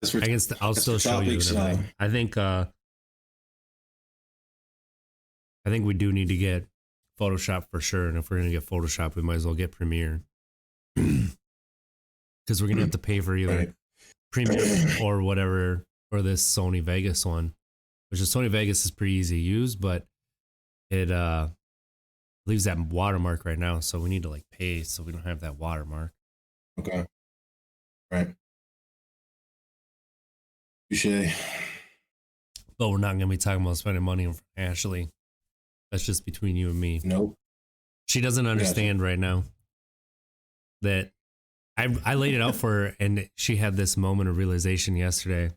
That's for, I'll that's still for show you topics. and everything. I think we do need to get Photoshop for sure. And if we're going to get Photoshop, we might as well get Premiere. Because we're going to have to pay for either Premiere or whatever, or this Sony Vegas one, which is Sony Vegas is pretty easy to use, but it leaves that watermark right now. So we need to like pay so we don't have that watermark. Okay. Right. Touché. But we're not going to be talking about spending money on Ashley. That's just between you and me. Nope. She doesn't understand right now that I laid it out for her, and she had this moment of realization yesterday.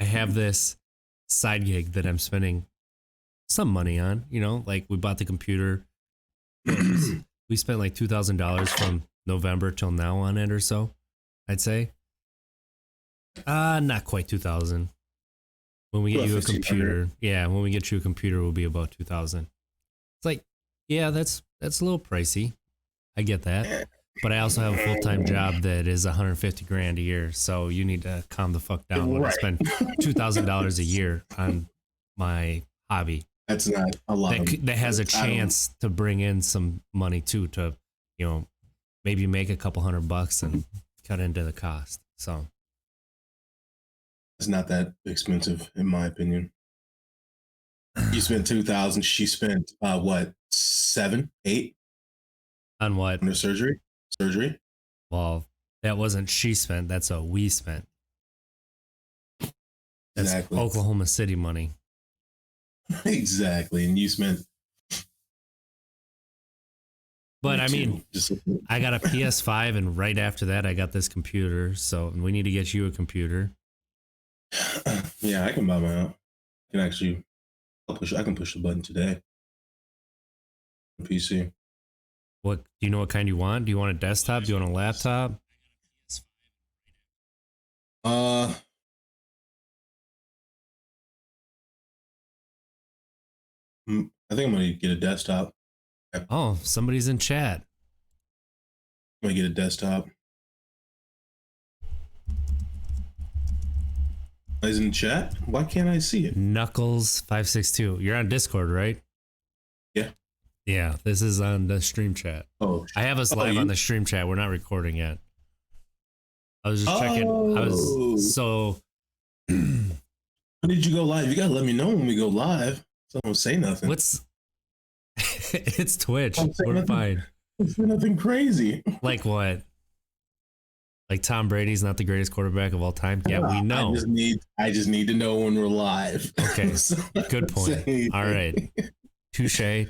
I have this side gig that I'm spending some money on, you know, like we bought the computer. We spent like $2,000 from November till now on it or so, I'd say. Not quite 2,000. When we get you a computer, when we get you a computer, it will be about 2,000. It's like, yeah, that's a little pricey. I get that. But I also have a full-time job that is 150 grand a year. So you need to calm the fuck down when I spend $2,000 a year on my hobby. That's not a lot. That has a chance to bring in some money too, to, you know, maybe make a couple $100 and cut into the cost. So it's not that expensive, in my opinion. You spent 2,000. She spent what, 7, 8 on what? On her surgery. Well, that wasn't she spent. That's what we spent. That's exactly. Oklahoma City money. Exactly, and you spent. But I mean, I got a PS5, and right after that, I got this computer. So we need to get you a computer. Yeah, I can buy my own. I can push the button today. PC. What do you know? What kind you want? Do you want a desktop? Do you want a laptop? I think I'm gonna get a desktop. Oh, somebody's in chat. I'm gonna get a desktop. Is in chat? Why can't I see it? Knuckles562. You're on Discord, right? Yeah. Yeah, this is on the stream chat. Oh, I have us live on the stream chat. We're not recording yet. I was just checking. When did you go live? You gotta let me know when we go live. So don't say nothing. It's Twitch. We're fine. It's nothing crazy. Like what? Like Tom Brady's not the greatest quarterback of all time? Yeah, we know. I just need to know when we're live. Okay, good point. All right. Touche. You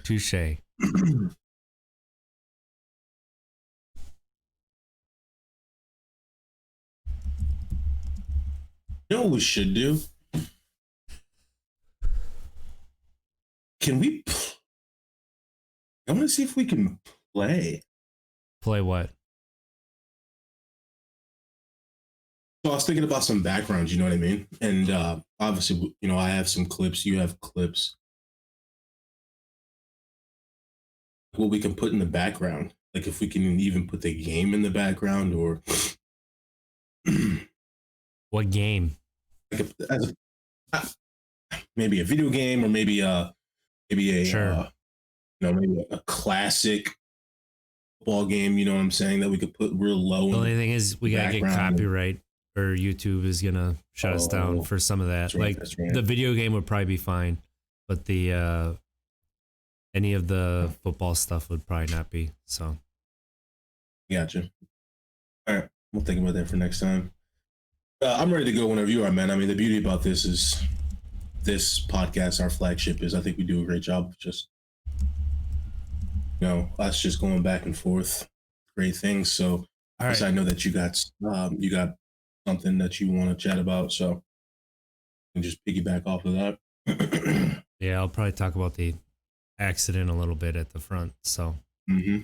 know what we should do? Can we? I want to see if we can play. Play what? So I was thinking about some backgrounds, you know what I mean? And obviously, you know, I have some clips, you have clips. What we can put in the background, like if we can even put the game in the background, or what game? Like maybe a video game, or maybe a sure. Maybe a classic football game. You know what I'm saying? That we could put real low. The only thing is we gotta get copyright, or YouTube is gonna shut us down for some of that. Right, like the video game would probably be fine, but the any of the football stuff would probably not be. So, gotcha. All right, we'll think about that for next time. I'm ready to go whenever you are, man. I mean, the beauty about this is this podcast, our flagship, is I think we do a great job of just, you know, us just going back and forth, great things. So, I know that you got something that you want to chat about, so we can just piggyback off of that. Yeah, I'll probably talk about the accident a little bit at the front. So, yeah.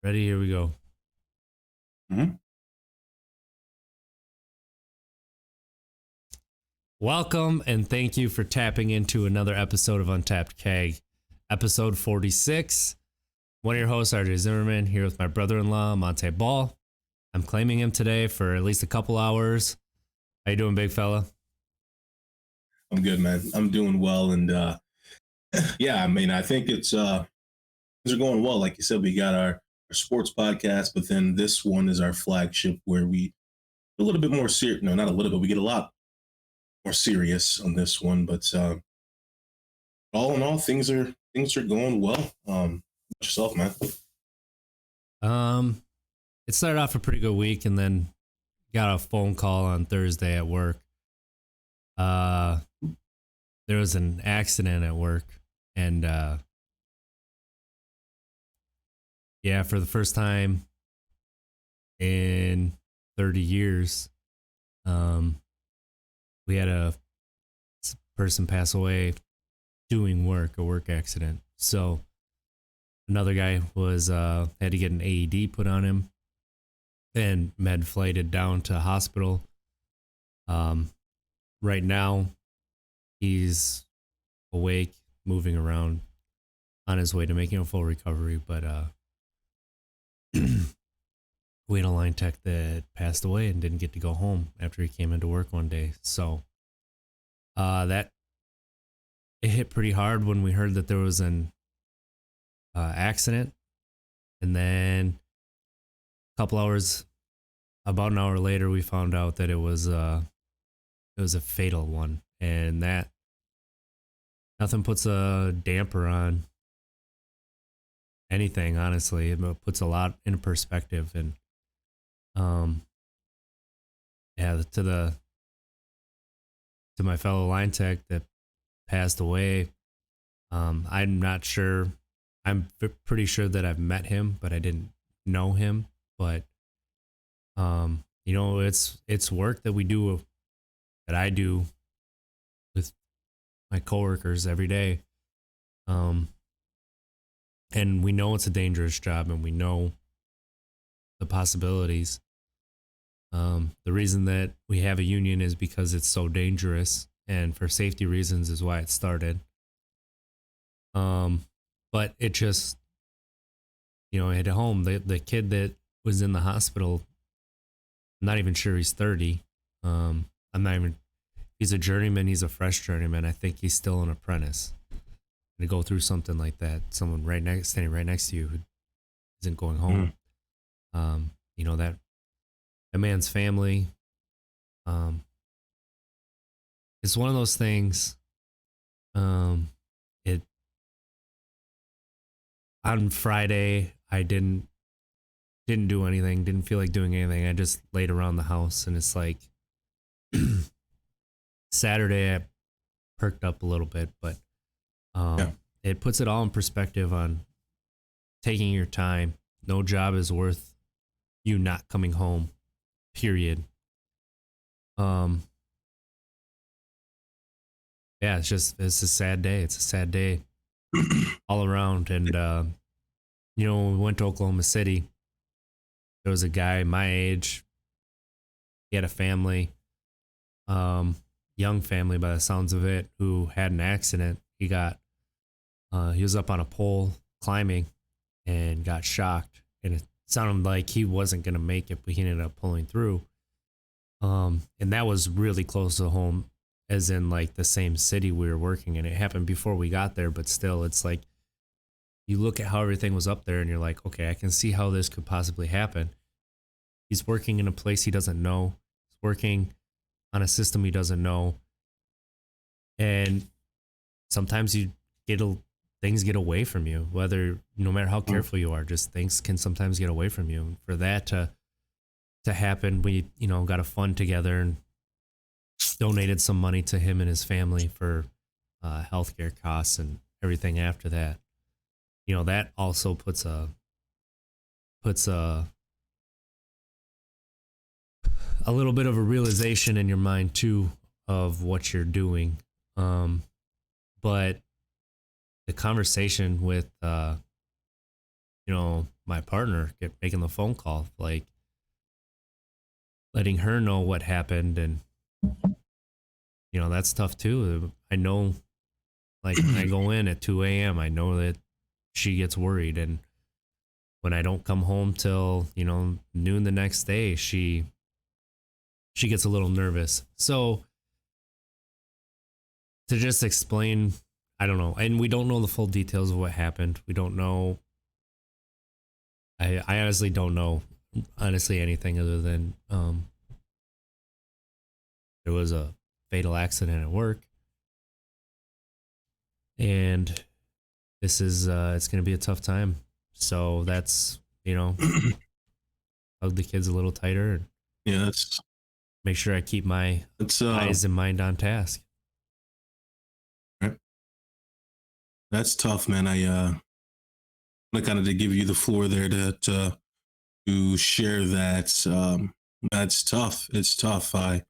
Ready? Here we go. Welcome and thank you for tapping into another episode of Untapped Keg, episode 46. One of your hosts, RJ Zimmerman, here with my brother-in-law, Monte Ball. I'm claiming him today for at least a couple hours. How you doing, big fella? I'm good, man. I'm doing well, and yeah, I mean, I think it's things are going well. Like you said, we got our sports podcast, but then this one is our flagship where we a little bit more serious. No, not a little bit. We get a lot more serious on this one, but all in all, things are going well. Yourself, man. It started off a pretty good week, and then got a phone call on Thursday at work. There was an accident at work, and yeah, for the first time in 30 years, we had a person pass away doing work, a work accident. So another guy was had to get an AED put on him and med flighted down to hospital. Right now he's awake, moving around, on his way to making a full recovery, but we had a line tech that passed away and didn't get to go home after he came into work one day. So that it hit pretty hard when we heard that there was an accident, and then about an hour later, we found out that it was a fatal one, and that nothing puts a damper on anything. Honestly, it puts a lot in perspective, and yeah, to my fellow line tech that passed away. I'm not sure. I'm pretty sure that I've met him, but I didn't know him. But it's work that we do, that I do with my coworkers every day. And we know it's a dangerous job, and we know the possibilities. The reason that we have a union is because it's so dangerous, and for safety reasons is why it started. But it just, at home, the kid that was in the hospital, I'm not even sure he's 30. He's a journeyman. He's a fresh journeyman. I think he's still an apprentice. To go through something like that, someone standing right next to you who isn't going home. That man's family. It's one of those things. On Friday, I didn't do anything. Didn't feel like doing anything. I just laid around the house, and it's like Saturday I perked up a little bit, but it puts it all in perspective on taking your time. No job is worth you not coming home. Period. Yeah, it's a sad day. It's a sad day all around. And, when we went to Oklahoma City, there was a guy my age. He had a family, young family by the sounds of it, who had an accident. He was up on a pole climbing and got shocked. And it sounded like he wasn't going to make it, but he ended up pulling through. And that was really close to home, as in like the same city we were working in. It happened before we got there, but still, it's like you look at how everything was up there and you're like, okay, I can see how this could possibly happen. He's working in a place he doesn't know. He's working on a system he doesn't know. And sometimes things get away from you, no matter how careful you are, just things can sometimes get away from you. And for that to happen, we, got a fund together and donated some money to him and his family for healthcare costs and everything after that. That also puts a little bit of a realization in your mind too of what you're doing. But the conversation with my partner making the phone call, like letting her know what happened, and that's tough too. I know, like when I go in at 2 a.m., I know that she gets worried, and when I don't come home till, noon the next day, she gets a little nervous. So to just explain, I don't know. And we don't know the full details of what happened. We don't know. I honestly don't know anything other than there was a fatal accident at work. And this is it's going to be a tough time. So that's, hug the kids a little tighter and Yeah, that's make sure I keep my eyes and mind on task. right. That's tough, man. I kind of to give you the floor there to share that. That's tough. It's tough. I'm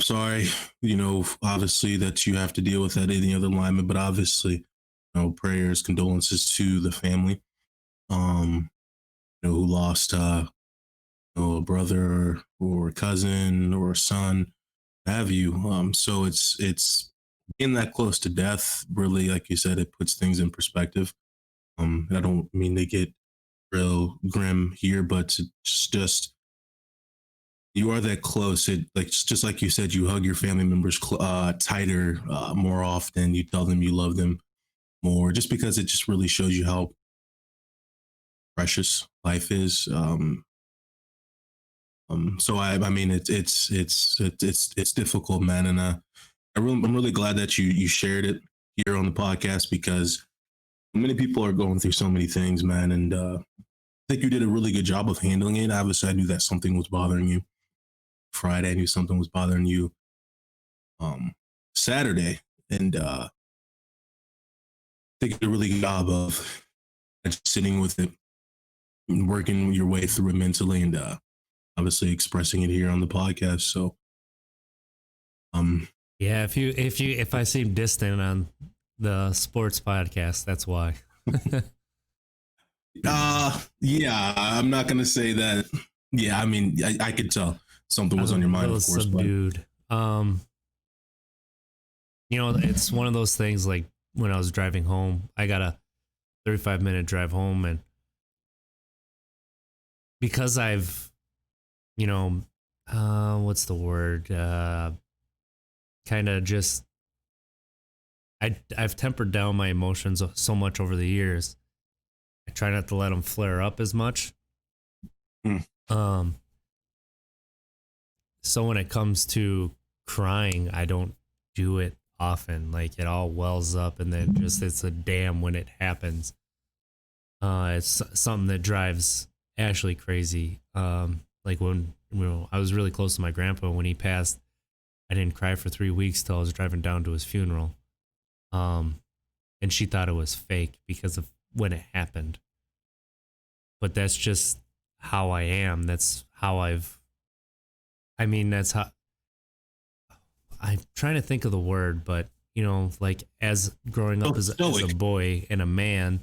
sorry. Obviously that you have to deal with that any other lineman, but obviously, prayers, condolences to the family. Who lost a brother or a cousin or a son, have you. So it's being that close to death, really, like you said, it puts things in perspective. And I don't mean to get real grim here, but it's just you are that close. It like just like you said, you hug your family members tighter, more often. You tell them you love them more, just because it just really shows you how precious life is. So I mean, it's difficult, man, and I'm really glad that you shared it here on the podcast because many people are going through so many things, man, and I think you did a really good job of handling it. Obviously, I knew that something was bothering you Friday. I knew something was bothering you Saturday, and I think you did a really good job of just sitting with it, and working your way through it mentally, and obviously expressing it here on the podcast. So, Yeah, if I seem distant on the sports podcast, that's why. yeah, I'm not gonna say that. Yeah, I mean, I could tell something was on your mind, of course. Subdued. It's one of those things. Like when I was driving home, I got a 35-minute drive home, and because I've, what's the word? Kind of just I've tempered down my emotions so much over the years. I try not to let them flare up as much. So when it comes to crying, I don't do it often. Like it all wells up and then just it's a dam when it happens. It's something that drives Ashley crazy. Like when I was really close to my grandpa when he passed, I didn't cry for 3 weeks till I was driving down to his funeral. And she thought it was fake because of when it happened. But that's just how I am. That's how that's how I'm trying to think of the word, but like as growing up as a boy and a man,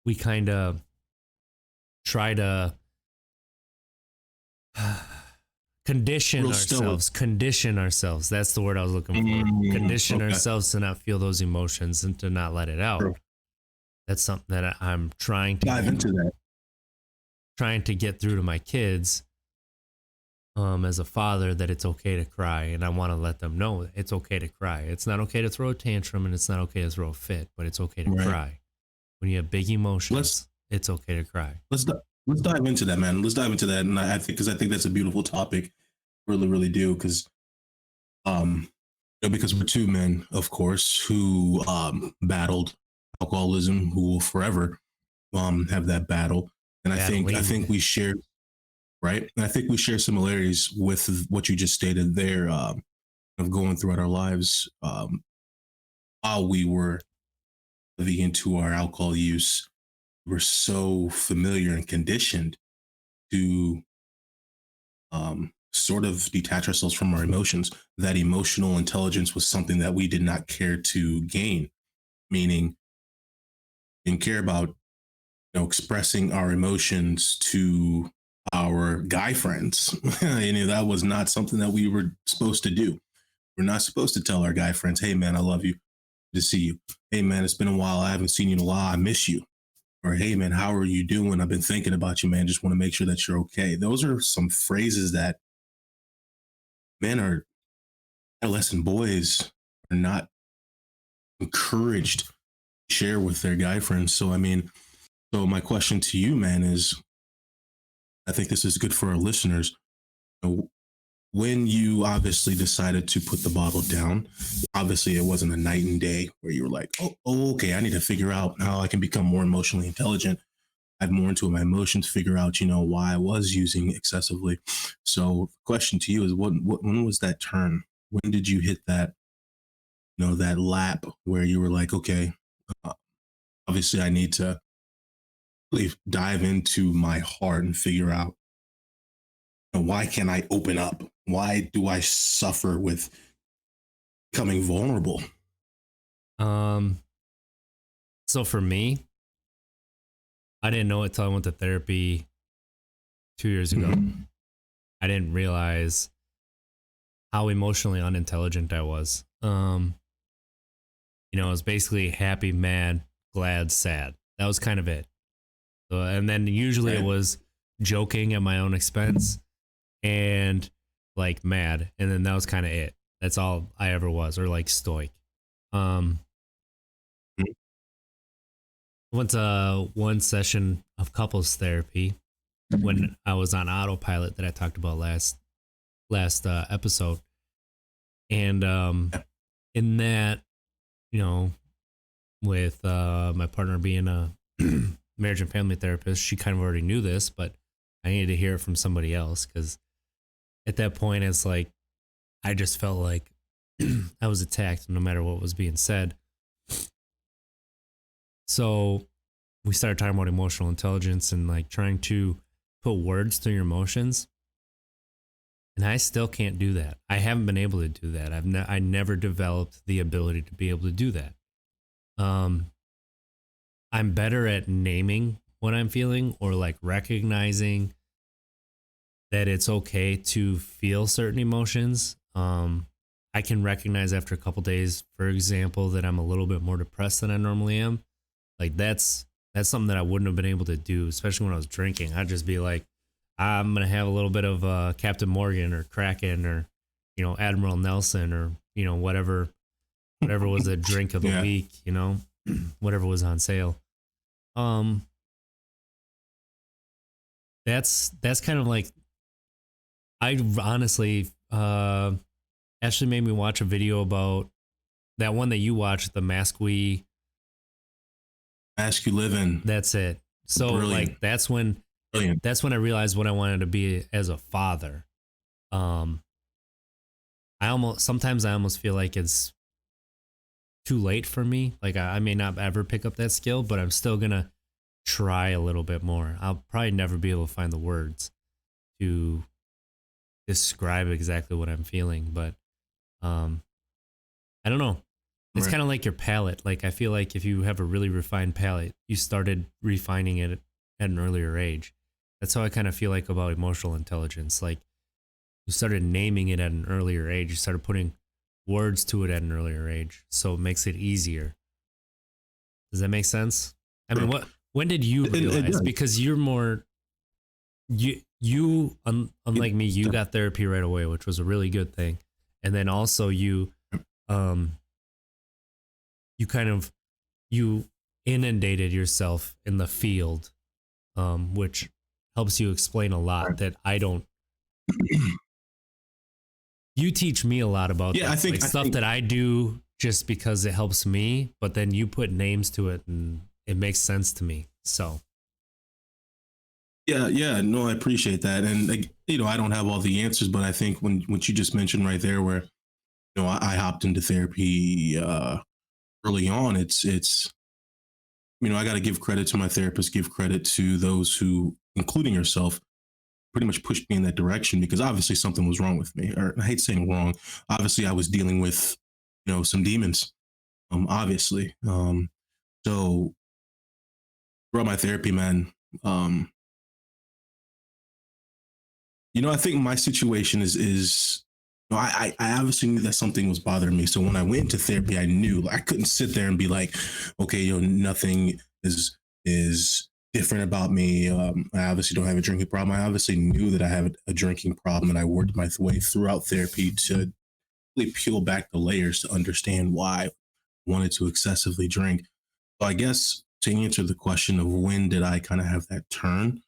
we kind of try to condition ourselves. That's the word I was looking for. Condition ourselves to not feel those emotions and to not let it out. Sure. That's something that I'm trying to dive into that. Trying to get through to my kids as a father, that it's okay to cry, and I want to let them know it's okay to cry. It's not okay to throw a tantrum, and it's not okay to throw a fit, but it's okay to cry. When you have big emotions, it's okay to cry. Let's dive into that, man. Let's dive into that, and I think that's a beautiful topic. Really, really do, because because we're two men, of course, who battled alcoholism, who will forever have that battle, and I think we share. Right. And I think we share similarities with what you just stated there, of going throughout our lives while we were living into our alcohol use. We're so familiar and conditioned to sort of detach ourselves from our emotions. That emotional intelligence was something that we did not care to gain, meaning didn't care about expressing our emotions to our guy friends. That was not something that we were supposed to do. We're not supposed to tell our guy friends, hey man, I love you. to see you. Hey man, it's been a while. I haven't seen you in a while. I miss you. Or hey man, how are you doing? I've been thinking about you, man. Just want to make sure that you're okay. Those are some phrases that men are adolescent boys are not encouraged to share with their guy friends. So I mean, so my question to you, man, is I think this is good for our listeners. When you obviously decided to put the bottle down, obviously it wasn't a night and day where you were like, oh, okay, I need to figure out how I can become more emotionally intelligent, add more into my emotions, figure out, why I was using excessively. So the question to you is when was that turn? When did you hit that, that lap where you were like, okay, uh, obviously I need to really dive into my heart and figure out, why can't I open up? Why do I suffer with becoming vulnerable? So for me, I didn't know it till I went to therapy 2 years ago. Mm-hmm. I didn't realize how emotionally unintelligent I was. It was basically happy, mad, glad, sad. That was kind of it. So, and then usually it was joking at my own expense and like mad. And then that was kind of it. That's all I ever was, or like stoic. Um, Went to one session of couples therapy when I was on autopilot that I talked about last episode, and in that, you know, with my partner being a marriage and family therapist, she kind of already knew this, but I needed to hear it from somebody else because at that point, it's like I just felt like I was attacked no matter what was being said. So we started talking about emotional intelligence and like trying to put words to your emotions. And I still can't do that. I haven't been able to do that. I never developed the ability to be able to do that. I'm better at naming what I'm feeling or like recognizing that it's okay to feel certain emotions. I can recognize after a couple days, for example, that I'm a little bit more depressed than I normally am. Like that's something that I wouldn't have been able to do, especially when I was drinking. I'd just be like, I'm gonna have a little bit of Captain Morgan or Kraken or Admiral Nelson or whatever was the drink of the week, whatever was on sale. That's kind of like I honestly Ashley made me watch a video about that one that you watched, the Mask You Live In. That's it. So Brilliant. Like that's when I realized what I wanted to be as a father. Sometimes I almost feel like it's too late for me. Like I may not ever pick up that skill, but I'm still gonna try a little bit more. I'll probably never be able to find the words to describe exactly what I'm feeling, but I don't know. It's kind of like your palate. Like I feel like if you have a really refined palate, you started refining it at an earlier age. That's how I kind of feel like about emotional intelligence. Like you started naming it at an earlier age. You started putting words to it at an earlier age, so it makes it easier. Does that make sense? I mean, when did you realize? Because you're more unlike me, you got therapy right away, which was a really good thing. And then also you inundated yourself in the field, which helps you explain a lot that I don't. You teach me a lot about stuff that I do just because it helps me, but then you put names to it and it makes sense to me. So. Yeah, no, I appreciate that. And like, I don't have all the answers, but I think when what you just mentioned right there, where, I hopped into therapy early on, it's I got to give credit to my therapist, give credit to those who, including yourself, pretty much pushed me in that direction because obviously something was wrong with me. Or I hate saying wrong. Obviously, I was dealing with, some demons. Obviously. So throughout my therapy, man, I think my situation is No, I obviously knew that something was bothering me. So when I went into therapy, I knew I couldn't sit there and be like, okay, nothing is different about me. I obviously don't have a drinking problem. I obviously knew that I have a drinking problem, and I worked my way throughout therapy to really peel back the layers to understand why I wanted to excessively drink. So I guess to answer the question of when did I kind of have that turn,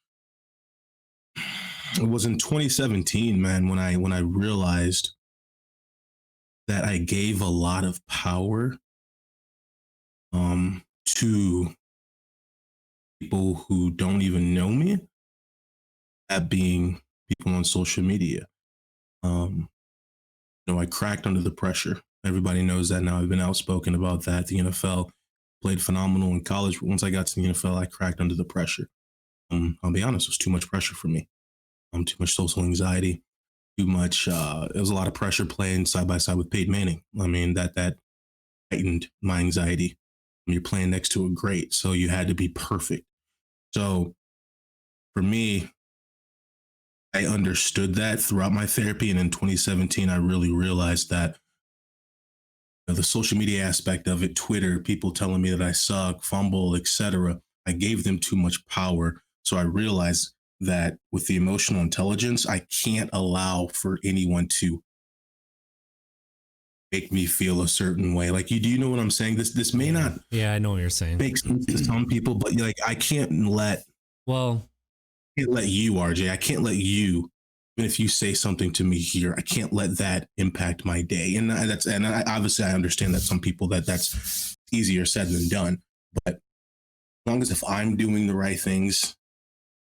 it was in 2017, man, when I realized that I gave a lot of power to people who don't even know me, at being people on social media. Um, I cracked under the pressure. Everybody knows that now. I've been outspoken about that. The NFL played phenomenal in college, but once I got to the NFL, I cracked under the pressure. I'll be honest, it was too much pressure for me. Too much social anxiety, too much. It was a lot of pressure playing side by side with Peyton Manning. I mean, that heightened my anxiety. You're playing next to a great, so you had to be perfect. So for me, I understood that throughout my therapy, and in 2017, I really realized that the social media aspect of it, Twitter, people telling me that I suck, fumble, etc. I gave them too much power. So I realized that with the emotional intelligence, I can't allow for anyone to make me feel a certain way. Like, do you know what I'm saying? This may not Yeah, I know what you're saying. make sense to some people, but like I can't let Well, you, RJ. I can't let you, even if you say something to me here, I can't let that impact my day. And obviously I understand that some people that's easier said than done. But as long as if I'm doing the right things,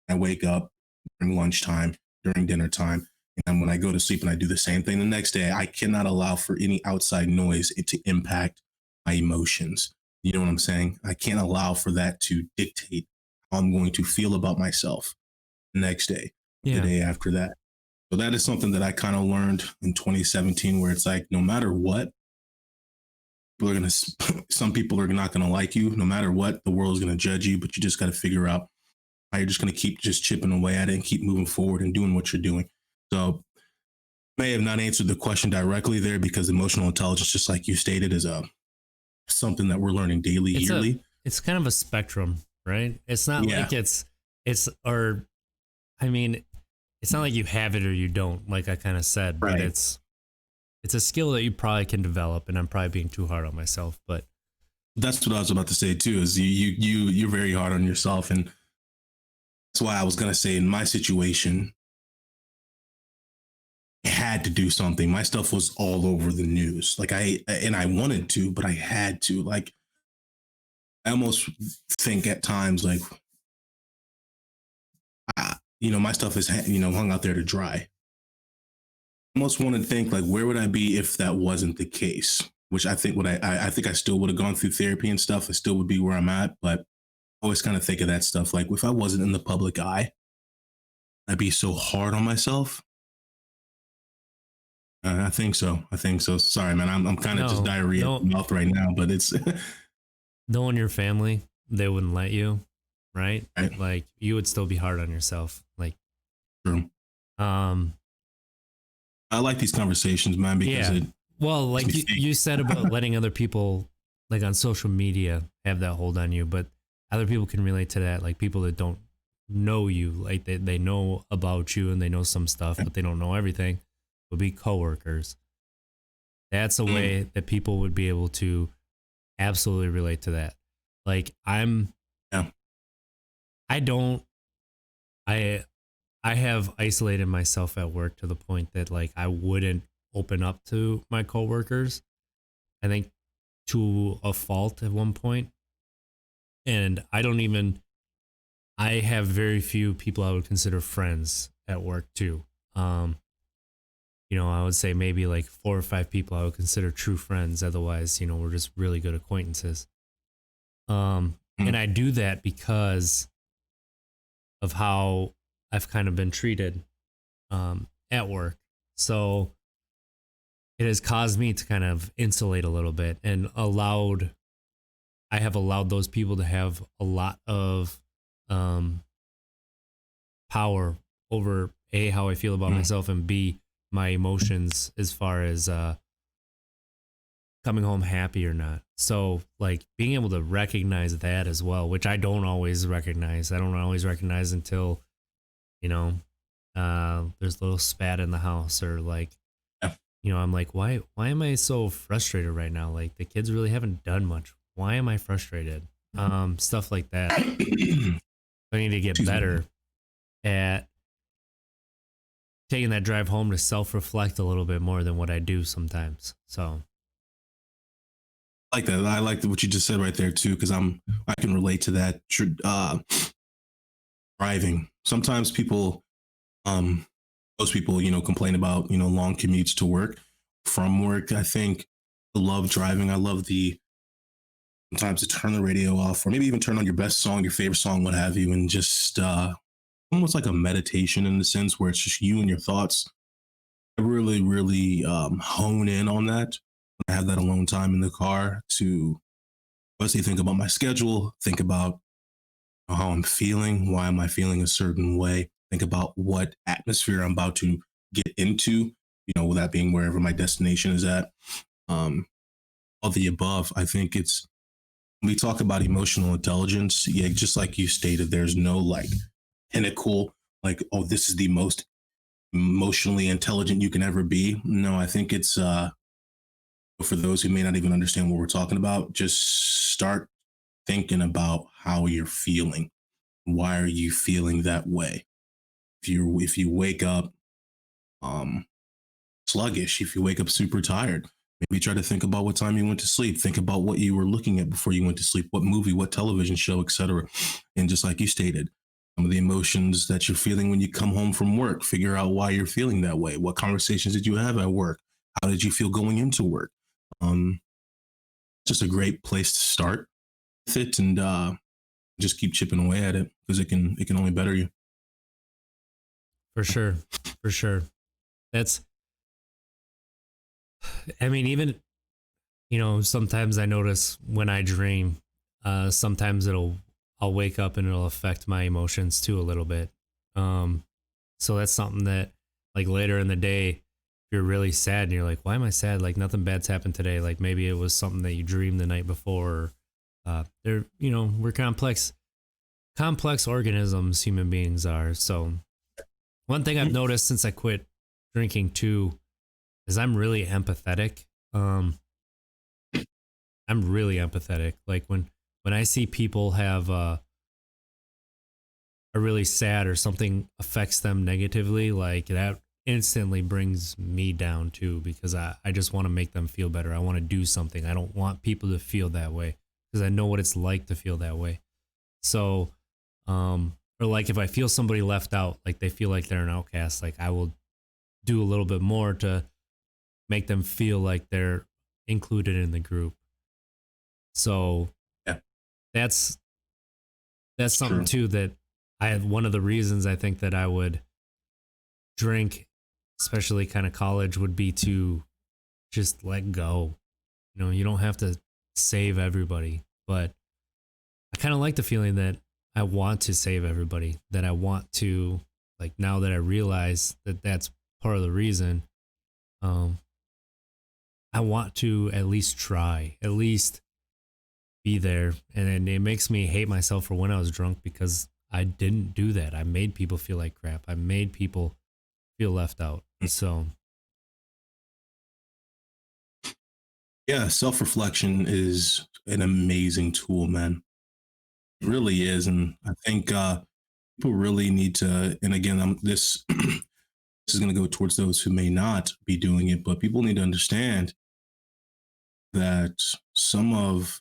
I wake up during lunchtime, during dinner time, and when I go to sleep and I do the same thing the next day, I cannot allow for any outside noise to impact my emotions. You know what I'm saying? I can't allow for that to dictate how I'm going to feel about myself the next day, the day after that. So that is something that I kind of learned in 2017, where it's like, no matter what, some people are not going to like you. No matter what, the world is going to judge you, but you just got to figure out how you're just going to keep just chipping away at it and keep moving forward and doing what you're doing. So may have not answered the question directly there, because emotional intelligence, just like you stated, is something that we're learning daily, yearly. It's kind of a spectrum, right? It's not like or I mean, it's not like you have it or you don't, like I kind of said, Right. but it's a skill that you probably can develop, and I'm probably being too hard on myself, but That's what I was about to say too, is you're very hard on yourself. And that's why I was going to say, in my situation, I had to do something. My stuff was all over the news. Like I wanted to, but I had to. Like, I almost think at times, like, my stuff is, hung out there to dry. I almost want to think, like, where would I be if that wasn't the case? Which I think I think I still would have gone through therapy and stuff. I still would be where I'm at, but I always kind of think of that stuff. Like, if I wasn't in the public eye, I'd be so hard on myself. I think so. Sorry, man. I'm kind of just diarrhea in the mouth right now, but it's knowing your family, they wouldn't let you, right? Right. Like, you would still be hard on yourself. Like, true. I like these conversations, man, because well, like you said about letting other people, like on social media, have that hold on you, but other people can relate to that. Like, people that don't know you, like they know about you and they know some stuff, but they don't know everything, would be coworkers. That's a way that people would be able to absolutely relate to that. Like, I have isolated myself at work to the point that, like, I wouldn't open up to my coworkers, I think, to a fault at one point. And I have very few people I would consider friends at work too. I would say maybe like 4 or 5 people I would consider true friends. Otherwise, we're just really good acquaintances. And I do that because of how I've kind of been treated at work. So it has caused me to kind of insulate a little bit, and I have allowed those people to have a lot of power over A, how I feel about myself, and B, my emotions as far as coming home happy or not. So like being able to recognize that as well, which I don't always recognize. I don't always recognize until, you know, there's a little spat in the house, or like, Yeah. I'm like, why am I so frustrated right now? Like the kids really haven't done much. Why am I frustrated? Stuff like that. I need to get Excuse me. better at taking that drive home to self-reflect a little bit more than what I do sometimes. So I like that. I like what you just said right there too, because I can relate to that. Driving. Sometimes people, most people, complain about long commutes to work, from work. I think I love driving. I love the sometimes to turn the radio off, or maybe even turn on your best song, your favorite song, what have you, and just almost like a meditation in the sense where it's just you and your thoughts. I really, really hone in on that. I have that alone time in the car to obviously think about my schedule, think about how I'm feeling, why am I feeling a certain way, think about what atmosphere I'm about to get into, with that being wherever my destination is at. Um, all the above. I think it's when we talk about emotional intelligence, yeah, just like you stated, there's no like pinnacle, like, oh, this is the most emotionally intelligent you can ever be. No, I think it's for those who may not even understand what we're talking about, just start thinking about how you're feeling. Why are you feeling that way? If you wake up um sluggish, if you wake up super tired, maybe try to think about what time you went to sleep. Think about what you were looking at before you went to sleep, what movie, what television show, etc. And just like you stated, some of the emotions that you're feeling when you come home from work, figure out why you're feeling that way. What conversations did you have at work? How did you feel going into work? Um, just a great place to start with it, and just keep chipping away at it, because it can only better you. for sure, for sure. That's, I mean, even, sometimes I notice when I dream, sometimes I'll wake up and it'll affect my emotions too a little bit. Um, so that's something that, like, later in the day, if you're really sad and you're like, why am I sad? Like nothing bad's happened today. Like maybe it was something that you dreamed the night before. Or, we're complex organisms, human beings are. So one thing I've noticed since I quit drinking too is I'm really empathetic. Um, I'm really empathetic. Like when I see people have are really sad or something affects them negatively, like that instantly brings me down too, because I just want to make them feel better. I want to do something. I don't want people to feel that way because I know what it's like to feel that way. So, or like if I feel somebody left out, like they feel like they're an outcast, like I will do a little bit more to make them feel like they're included in the group. So Yeah, that's that's it's something true. too that I had. One of the reasons I think that I would drink, especially kind of college, would be to just let go. You don't have to save everybody, but I kind of like the feeling that I want to save everybody, that I want to, like, now that I realize that that's part of the reason, um, I want to at least try, at least be there. And it makes me hate myself for when I was drunk because I didn't do that. I made people feel like crap. I made people feel left out. So, Yeah, self reflection is an amazing tool, man. It really is, and I think people really need to. And again, this this is going to go towards those who may not be doing it, but people need to understand that some of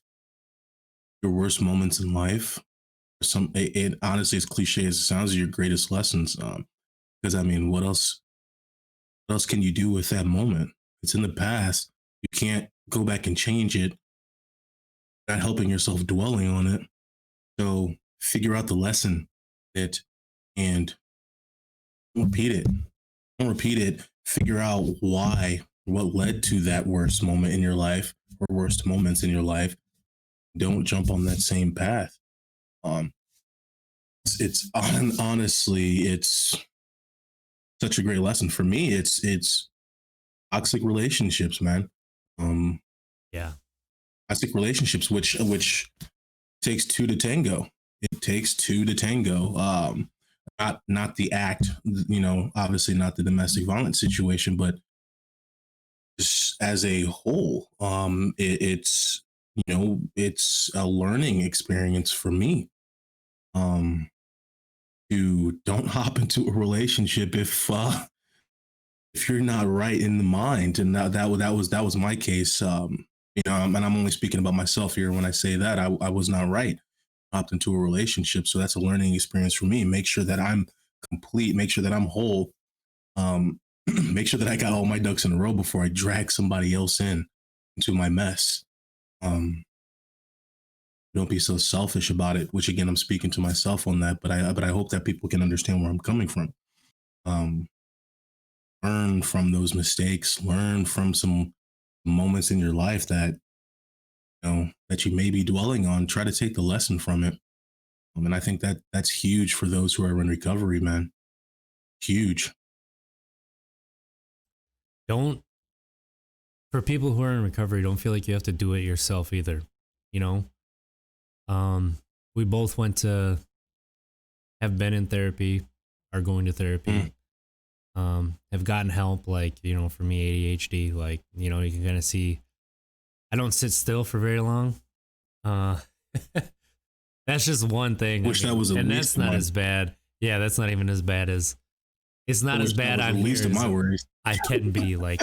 your worst moments in life, it honestly, as cliche as it sounds, are your greatest lessons. Because I mean, what else can you do with that moment? It's in the past. You can't go back and change it. Not helping yourself dwelling on it. So figure out the lesson it and repeat it. Don't repeat it. Figure out why, what led to that worst moment in your life or worst moments in your life. Don't jump on that same path. Um, honestly, it's such a great lesson for me. It's toxic relationships, man. Um, Yeah. toxic relationships, which takes two to tango. It takes two to tango. Not the act, obviously not the domestic violence situation, but just as a whole, it's a learning experience for me. Um, you don't hop into a relationship if you're not right in the mind, and that was my case. And I'm only speaking about myself here when I say that I was not right. Hopped into a relationship, so that's a learning experience for me. Make sure that I'm complete. Make sure that I'm whole. Um, make sure that I got all my ducks in a row before I drag somebody else into my mess. Um, don't be so selfish about it. Which again, I'm speaking to myself on that, but I hope that people can understand where I'm coming from. Um, learn from those mistakes. Learn from some moments in your life that you may be dwelling on. Try to take the lesson from it. And I think that that's huge for those who are in recovery, man. Huge. Don't, for people who are in recovery, don't feel like you have to do it yourself either. You know, um, we both have been in therapy, are going to therapy, have gotten help. Like, for me, ADHD, like, you can kind of see, I don't sit still for very long. Uh, that's just one thing. Wish that was at and least that's not as bad. Yeah, that's not even as bad as, it's not as bad on at least of my worries. I can be. Like,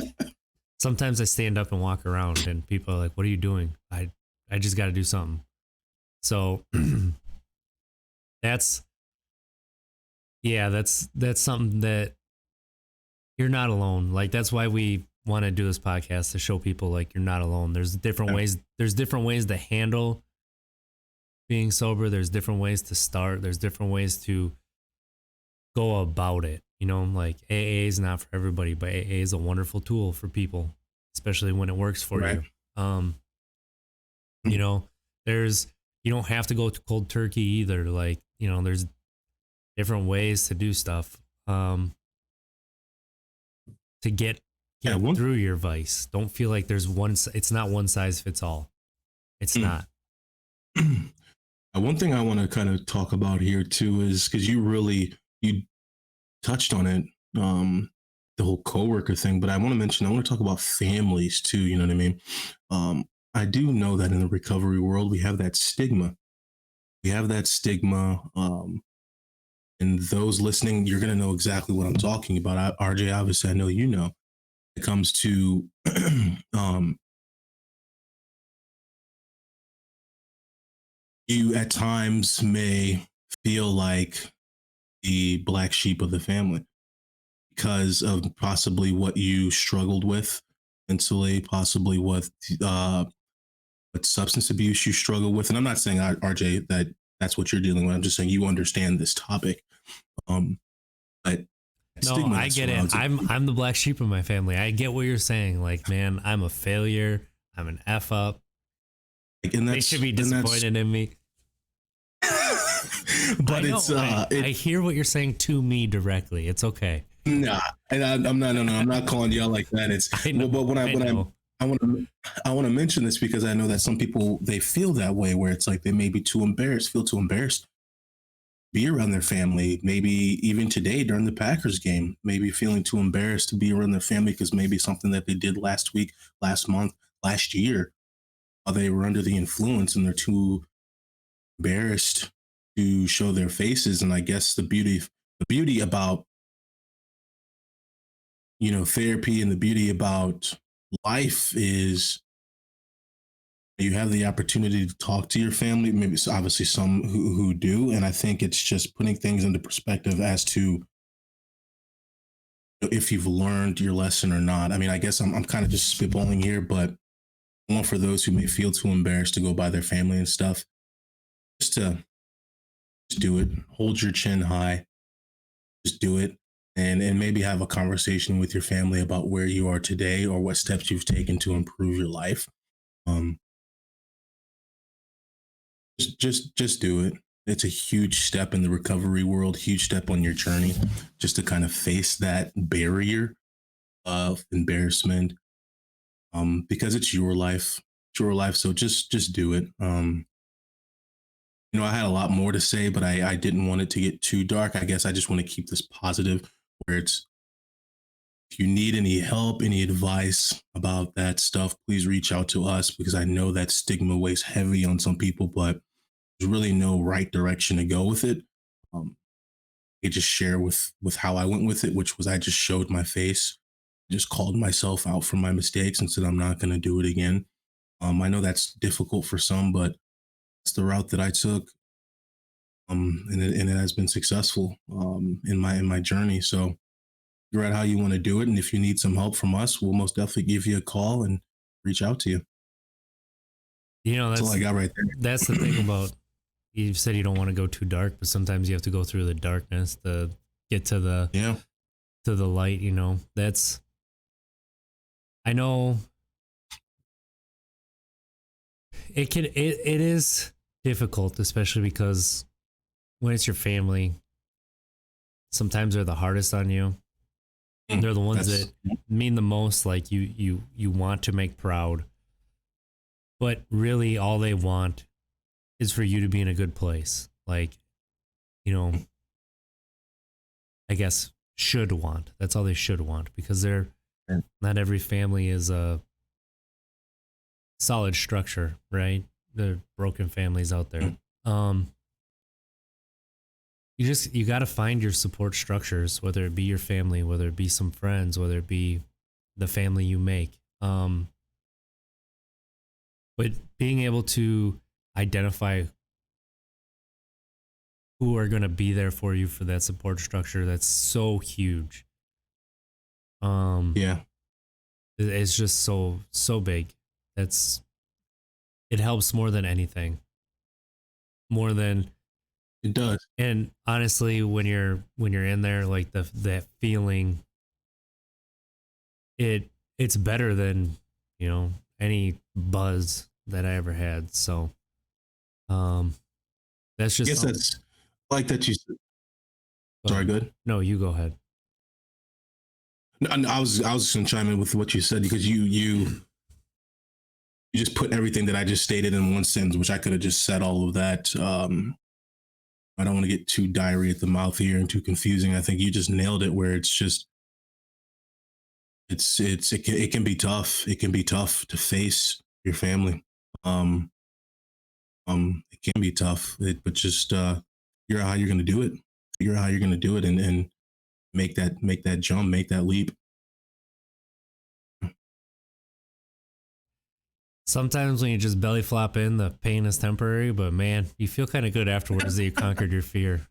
sometimes I stand up and walk around and people are like, what are you doing? I just got to do something. So that's something that you're not alone. Like, that's why we want to do this podcast, to show people like you're not alone. There's different ways. There's different ways to handle being sober. There's different ways to start. There's different ways to go about it. Like, AA is not for everybody, but AA is a wonderful tool for people, especially when it works for Right. you. You don't have to go to cold turkey either. Like, there's different ways to do stuff to get through your vice. Don't feel like it's not one size fits all. It's not. One thing I want to kind of talk about here too is, because you touched on it, the whole coworker thing, but I want to talk about families too. You know what I mean? I do know that in the recovery world, we have that stigma. And those listening, you're going to know exactly what I'm talking about. RJ, obviously, I know you know. It comes to you at times may feel like the black sheep of the family because of possibly what you struggled with mentally, possibly what substance abuse you struggle with. And I'm not saying, RJ, that's what you're dealing with. I'm just saying you understand this topic. But no, I get it. I'm the black sheep of my family. I get what you're saying. Like, man, I'm a failure. I'm an F up. They should be disappointed in me. But I hear what you're saying to me directly. It's okay. Nah, and I'm not. No, I'm not calling you out like that. It's but when I want to mention this because I know that some people, they feel that way, where it's like they may be feel too embarrassed to be around their family. Maybe even today during the Packers game, maybe feeling too embarrassed to be around their family because maybe something that they did last week, last month, last year, they were under the influence and they're too embarrassed to show their faces. And I guess the beauty about therapy, and the beauty about life is you have the opportunity to talk to your family. Maybe it's obviously some who do. And I think it's just putting things into perspective as to if you've learned your lesson or not. I mean, I guess I'm kind of just spitballing here, but for those who may feel too embarrassed to go by their family and stuff, just do it. Hold your chin high. Just do it. And maybe have a conversation with your family about where you are today or what steps you've taken to improve your life. Just do it. it's a huge step in the recovery world, huge step on your journey, just to kind of face that barrier of embarrassment, because it's your life. So just do it. I had a lot more to say, but I didn't want it to get too dark. I guess I just want to keep this positive, where it's, if you need any help, any advice about that stuff, please reach out to us, because I know that stigma weighs heavy on some people, but there's really no right direction to go with it. Um, I just share with how I went with it, which was, I just showed my face, just called myself out for my mistakes and said I'm not going to do it again. I know that's difficult for some, but it's the route that I took, and it has been successful, in my journey. So figure out how you want to do it, and if you need some help from us, we'll most definitely give you a call and reach out to you. You know, That's all I got right that's the thing about, you said you don't want to go too dark, but sometimes you have to go through the darkness to get to the there. Yeah. light, you know. That's, I know it is difficult, especially because when it's your family, sometimes they're the hardest on you. They're the ones that mean the most, like you want to make proud. But really all they want is for you to be in a good place. Like, you know, I guess should want. That's all they should want, because not every family is a solid structure, right? There are broken families out there. You got to find your support structures, whether it be your family, whether it be some friends, whether it be the family you make. But being able to identify who are going to be there for you for that support structure, that's so huge. Yeah. It's just so big. It helps more than anything. More than It does. And honestly, when you're in there, like that feeling, it's better than, you know, any buzz that I ever had. So, that's just I guess that's like that. Sorry, good. No, you go ahead. No, I was going to chime in with what you said, because you just put everything that I just stated in one sentence, which I could have just said all of that. I don't want to get too diary at the mouth here and too confusing. I think you just nailed it, where it's just, it can be tough. It can be tough to face your family. Um, it can be tough, but just figure out how you're going to do it. Figure out how you're going to do it, and make that jump, make that leap. Sometimes when you just belly flop in, the pain is temporary, but man, you feel kind of good afterwards that you conquered your fear.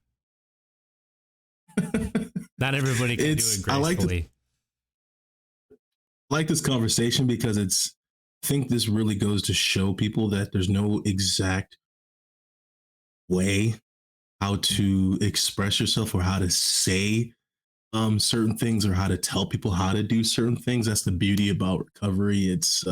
Not everybody can do it gracefully. I like this conversation, because I think this really goes to show people that there's no exact way how to express yourself, or how to say certain things, or how to tell people how to do certain things. That's the beauty about recovery. It's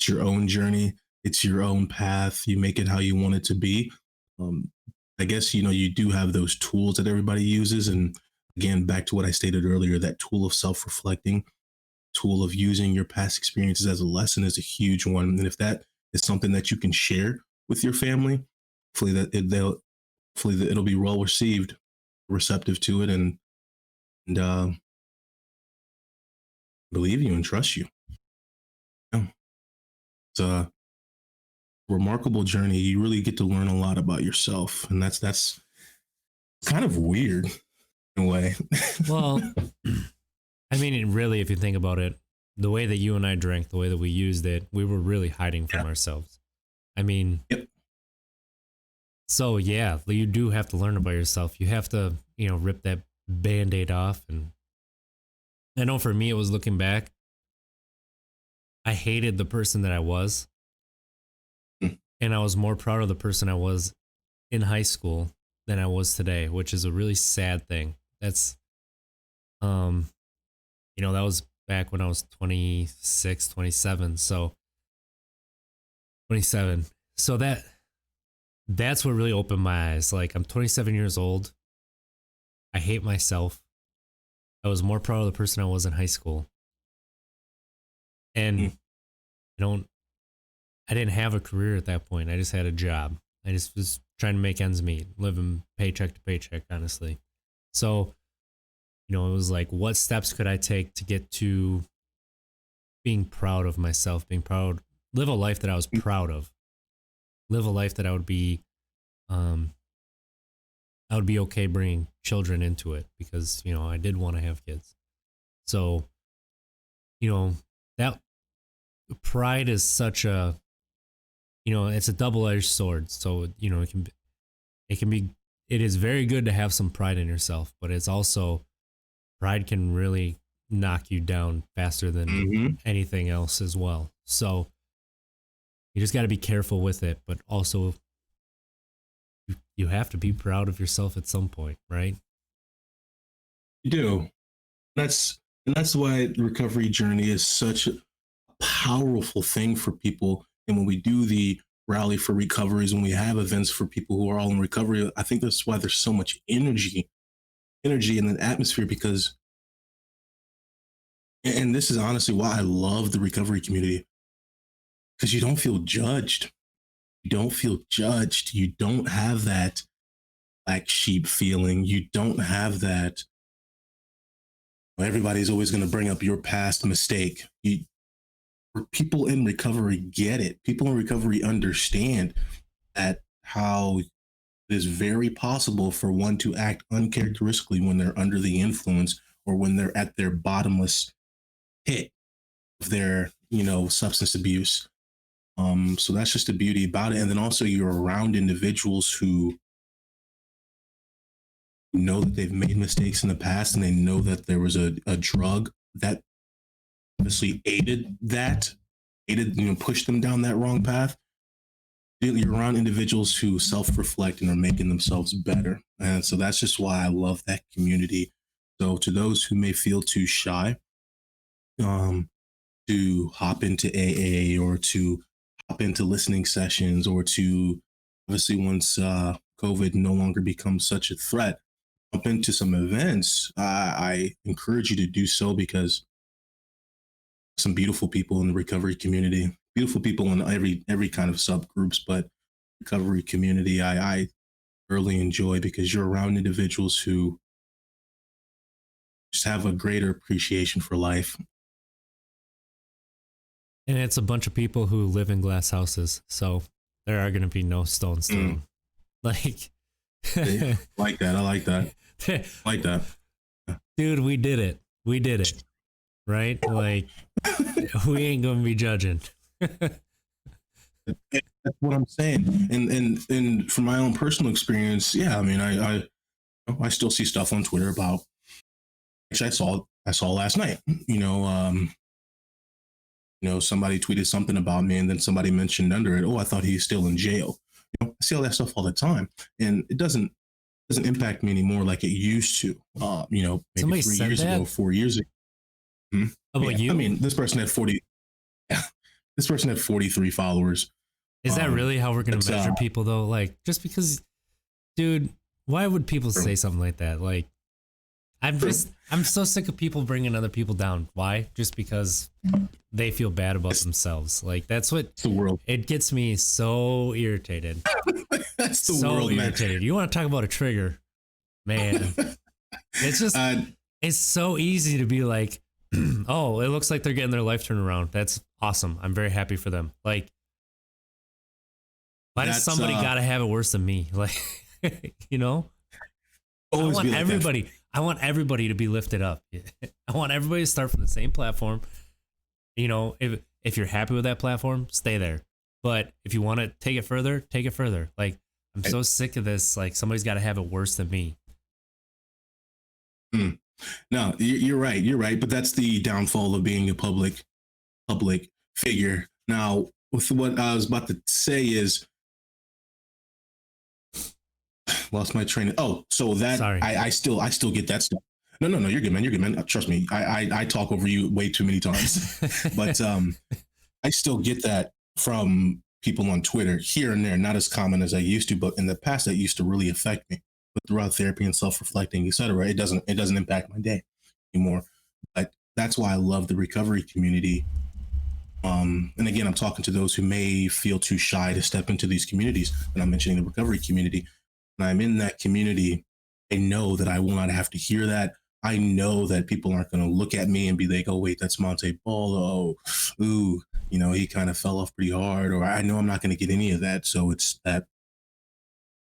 your own journey. It's your own path. You make it how you want it to be. Um, I guess, you do have those tools that everybody uses, and again, back to what I stated earlier, that tool of self-reflecting, tool of using your past experiences as a lesson, is a huge one. And if that is something that you can share with your family, hopefully it'll be well received, receptive to it, and believe you and trust you. Yeah. It's a remarkable journey. You really get to learn a lot about yourself, and that's kind of weird in a way. Well, I mean, really, if you think about it, the way that you and I drank, the way that we used it, we were really hiding from ourselves. I mean, Yep. So yeah, you do have to learn about yourself. You have to, rip that Band-Aid off. And I know for me, it was looking back, I hated the person that I was. And I was more proud of the person I was in high school than I was today, which is a really sad thing. That's, that was back when I was 26, 27. So 27. So that's what really opened my eyes. Like, I'm 27 years old. I hate myself. I was more proud of the person I was in high school. And Mm. I didn't have a career at that point. I just had a job. I just was trying to make ends meet, living paycheck to paycheck, honestly. So, it was like, what steps could I take to get to being proud of myself, being proud, live a life that I was proud of, live a life that um, I would be okay bringing children into it because, I did want to have kids. So, that pride is such a, it's a double-edged sword. So, it is very good to have some pride in yourself, but it's also, pride can really knock you down faster than Mm-hmm. anything else as well. So you just got to be careful with it, but also you have to be proud of yourself at some point, right? You do. And that's why the recovery journey is such a powerful thing for people. And when we do the rally for recoveries, when we have events for people who are all in recovery, I think that's why there's so much energy in the atmosphere because, and this is honestly why I love the recovery community, because you don't feel judged. You don't feel judged. You don't have that black sheep feeling. You don't have that. Everybody's always going to bring up your past mistake. People in recovery get it. People in recovery understand that how it is very possible for one to act uncharacteristically when they're under the influence or when they're at their bottomless pit of their, substance abuse. So that's just the beauty about it. And then also you're around individuals who know that they've made mistakes in the past and they know that there was a drug that obviously pushed them down that wrong path. You're around individuals who self-reflect and are making themselves better. And so that's just why I love that community. So to those who may feel too shy, to hop into AA or to hop into listening sessions or to obviously once COVID no longer becomes such a threat, jump into some events. I encourage you to do so because some beautiful people in the recovery community, beautiful people in every kind of subgroups, but recovery community, I thoroughly enjoy because you're around individuals who just have a greater appreciation for life. And it's a bunch of people who live in glass houses. So there are going to be no stones thrown. Like, like that. I like that. Like that. Dude, we did it. We did it. Right? Like, we ain't going to be judging. That's what I'm saying. And from my own personal experience, yeah, I mean, I still see stuff on Twitter about, which I saw last night, somebody tweeted something about me and then somebody mentioned under it, oh, I thought he's still in jail. I see all that stuff all the time and it doesn't impact me anymore like it used to, maybe Somebody 3 said years that? ago, 4 years ago. How about you? I mean, this person had 43 followers. Is that really how we're going to measure people though? Like, just because, dude, why would people say something like that? Like, I'm so sick of people bringing other people down. Why? Just because they feel bad about themselves. Like, that's what the world. It gets me so irritated. That's the so world, irritated. Man. You want to talk about a trigger, man? It's just it's so easy to be like, oh, it looks like they're getting their life turned around. That's awesome. I'm very happy for them. Like, why does somebody gotta have it worse than me? Like, I want everybody. I want everybody to be lifted up. I want everybody to start from the same platform. If you're happy with that platform, stay there. But if you want to take it further, take it further. Like, I'm so sick of this. Like, somebody's got to have it worse than me. No, you're right. You're right. But that's the downfall of being a public figure. Now, with what I was about to say is, lost my train. Oh, so that Sorry. I still get that stuff. No, you're good, man. You're good, man. Trust me. I talk over you way too many times, but I still get that from people on Twitter here and there, not as common as I used to, but in the past that used to really affect me. But throughout therapy and self-reflecting, etc., it doesn't impact my day anymore. But that's why I love the recovery community. And again, I'm talking to those who may feel too shy to step into these communities. And I'm mentioning the recovery community. When I'm in that community, I know that I will not have to hear that. I know that people aren't going to look at me and be like, oh, wait, that's Monte Ball. Oh, ooh, he kind of fell off pretty hard. Or I know I'm not going to get any of that. So it's that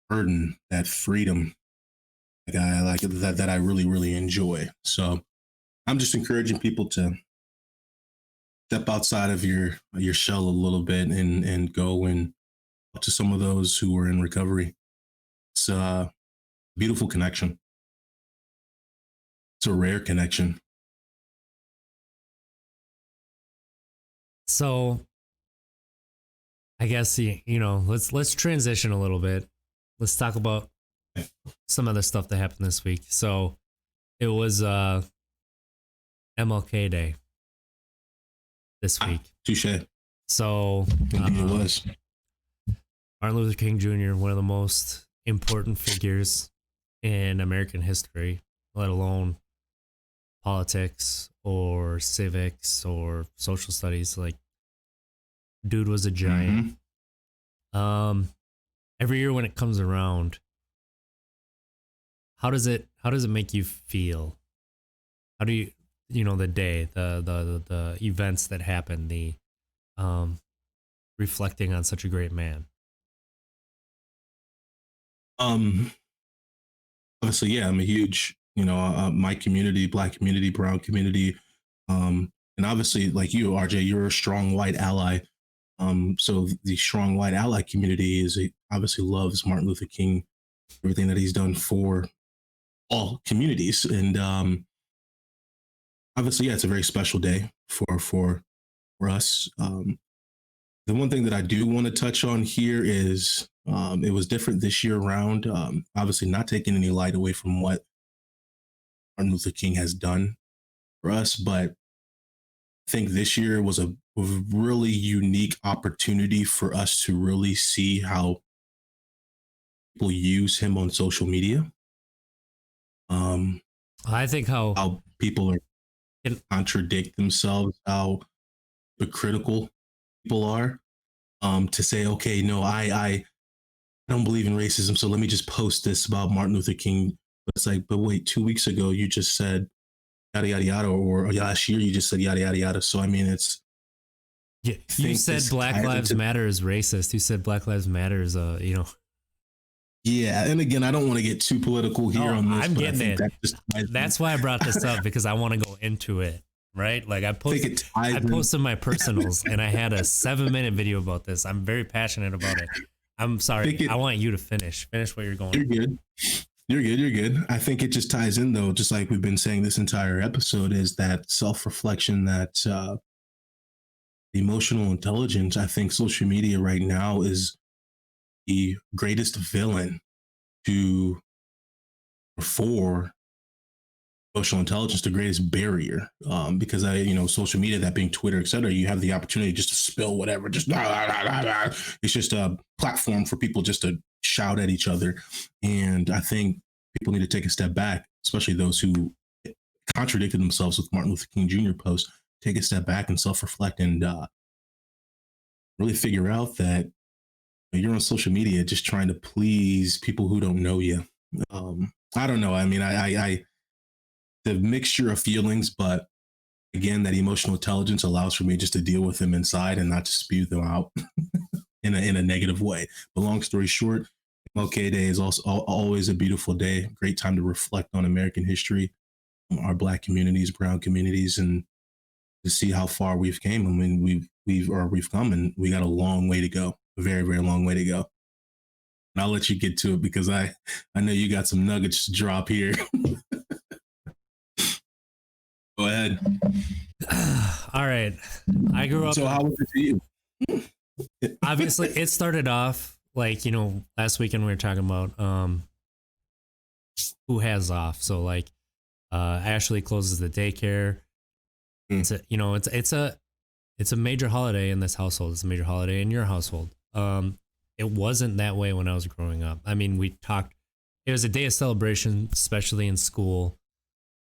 burden, that freedom I like that I really, really enjoy. So I'm just encouraging people to step outside of your shell a little bit and go and talk to some of those who are in recovery. It's a beautiful connection. It's a rare connection. So I guess let's transition a little bit. Let's talk about some other stuff that happened this week. So it was MLK Day this week. Touche. So Indeed it was. Martin Luther King Jr., one of the most important figures in American history, let alone politics or civics or social studies. Like, dude was a giant. Mm-hmm. Every year when it comes around, how does it make you feel? How do you the day, the events that happen, the reflecting on such a great man? Obviously, yeah, I'm a huge, my community, Black community, brown community, and obviously, like you, RJ, you're a strong white ally. So the strong white ally community obviously loves Martin Luther King, everything that he's done for all communities, and obviously, yeah, it's a very special day for us. The one thing that I do want to touch on here is it was different this year around. Obviously, not taking any light away from what Martin Luther King has done for us, but I think this year was a really unique opportunity for us to really see how people use him on social media. I think how people are contradict themselves, how hypocritical people are, to say, okay, no, I don't believe in racism, so let me just post this about Martin Luther King. But it's like, but wait, 2 weeks ago you just said yada yada yada, or last year you just said yada yada yada. So I mean, it's you said Black Lives Matter is racist. You said Black Lives Matter is Yeah, and again, I don't want to get too political here on this. I'm getting it. That's why I brought this up, because I want to go into it. Right? Like I posted my personals and I had a 7-minute video about this. I'm very passionate about it. I'm sorry. I want you to finish what you're going. You're good. I think it just ties in though, just like we've been saying this entire episode, is that self-reflection, that emotional intelligence. I think social media right now is the greatest villain for emotional intelligence, the greatest barrier, because social media, that being Twitter, etc., you have the opportunity just to spill whatever, just it's just a platform for people just to shout at each other. And I think people need to take a step back, especially those who contradicted themselves with Martin Luther King Jr. post, take a step back and self-reflect and really figure out that you're on social media just trying to please people who don't know you. I don't know. I mean, I the mixture of feelings, but again, that emotional intelligence allows for me just to deal with them inside and not to spew them out in a negative way. But long story short, MLK Day is also always a beautiful day. Great time to reflect on American history, our Black communities, brown communities, and to see how far we've came. I mean, we've come, and we got a long way to go, a very, very long way to go. And I'll let you get to it because I know you got some nuggets to drop here. Go ahead. All right. I grew up. So how was it for you? Obviously, it started off like, last weekend we were talking about who has off. So like Ashley closes the daycare. It's a major holiday in this household. It's a major holiday in your household. It wasn't that way when I was growing up. I mean, we talked, it was a day of celebration, especially in school,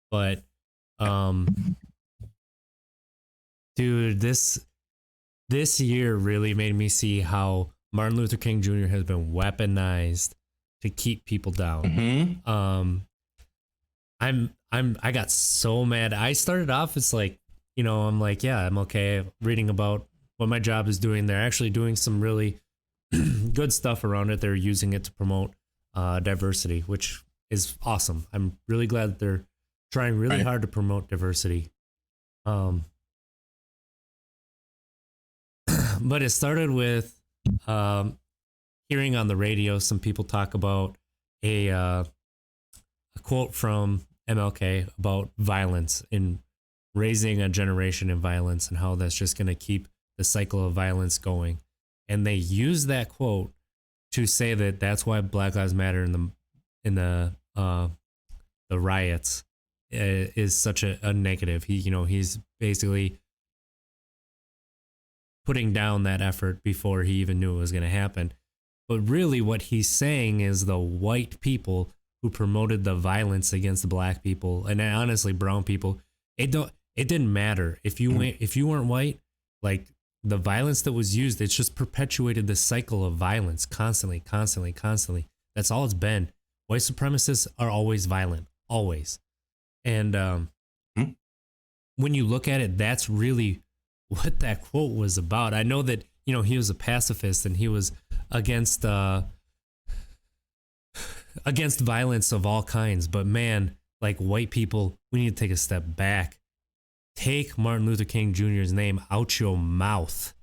but dude, this year really made me see how Martin Luther King Jr. has been weaponized to keep people down. Mm-hmm. I got so mad. I started off as like, I'm like, yeah, MLK, reading about what my job is doing. They're actually doing some really good stuff around it. They're using it to promote diversity, which is awesome. I'm really glad that they're trying really hard to promote diversity. But it started with hearing on the radio some people talk about a quote from MLK about violence and raising a generation in violence and how that's just going to keep the cycle of violence going. And they use that quote to say that that's why Black Lives Matter in the riots is such a negative. He's basically putting down that effort before he even knew it was going to happen. But really what he's saying is the white people who promoted the violence against the black people and honestly brown people, it didn't matter if you weren't white, like the violence that was used, it's just perpetuated the cycle of violence constantly. That's all it's been. White supremacists are always violent, always. And when you look at it, that's really what that quote was about. I know that, he was a pacifist and he was against violence of all kinds, but man, like white people, we need to take a step back. Take Martin Luther King Jr.'s name out your mouth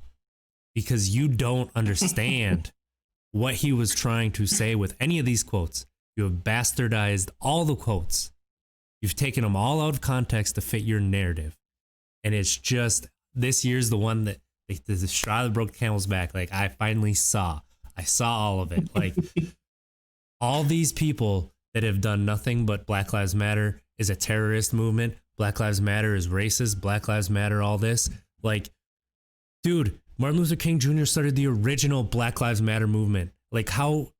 because you don't understand what he was trying to say with any of these quotes. You have bastardized all the quotes. You've taken them all out of context to fit your narrative. And it's just, this year's the one that the straw that broke the camel's back. Like I saw all of it. Like all these people that have done nothing but Black Lives Matter is a terrorist movement. Black Lives Matter is racist. Black Lives Matter, all this. Like, dude, Martin Luther King Jr. started the original Black Lives Matter movement. Like, how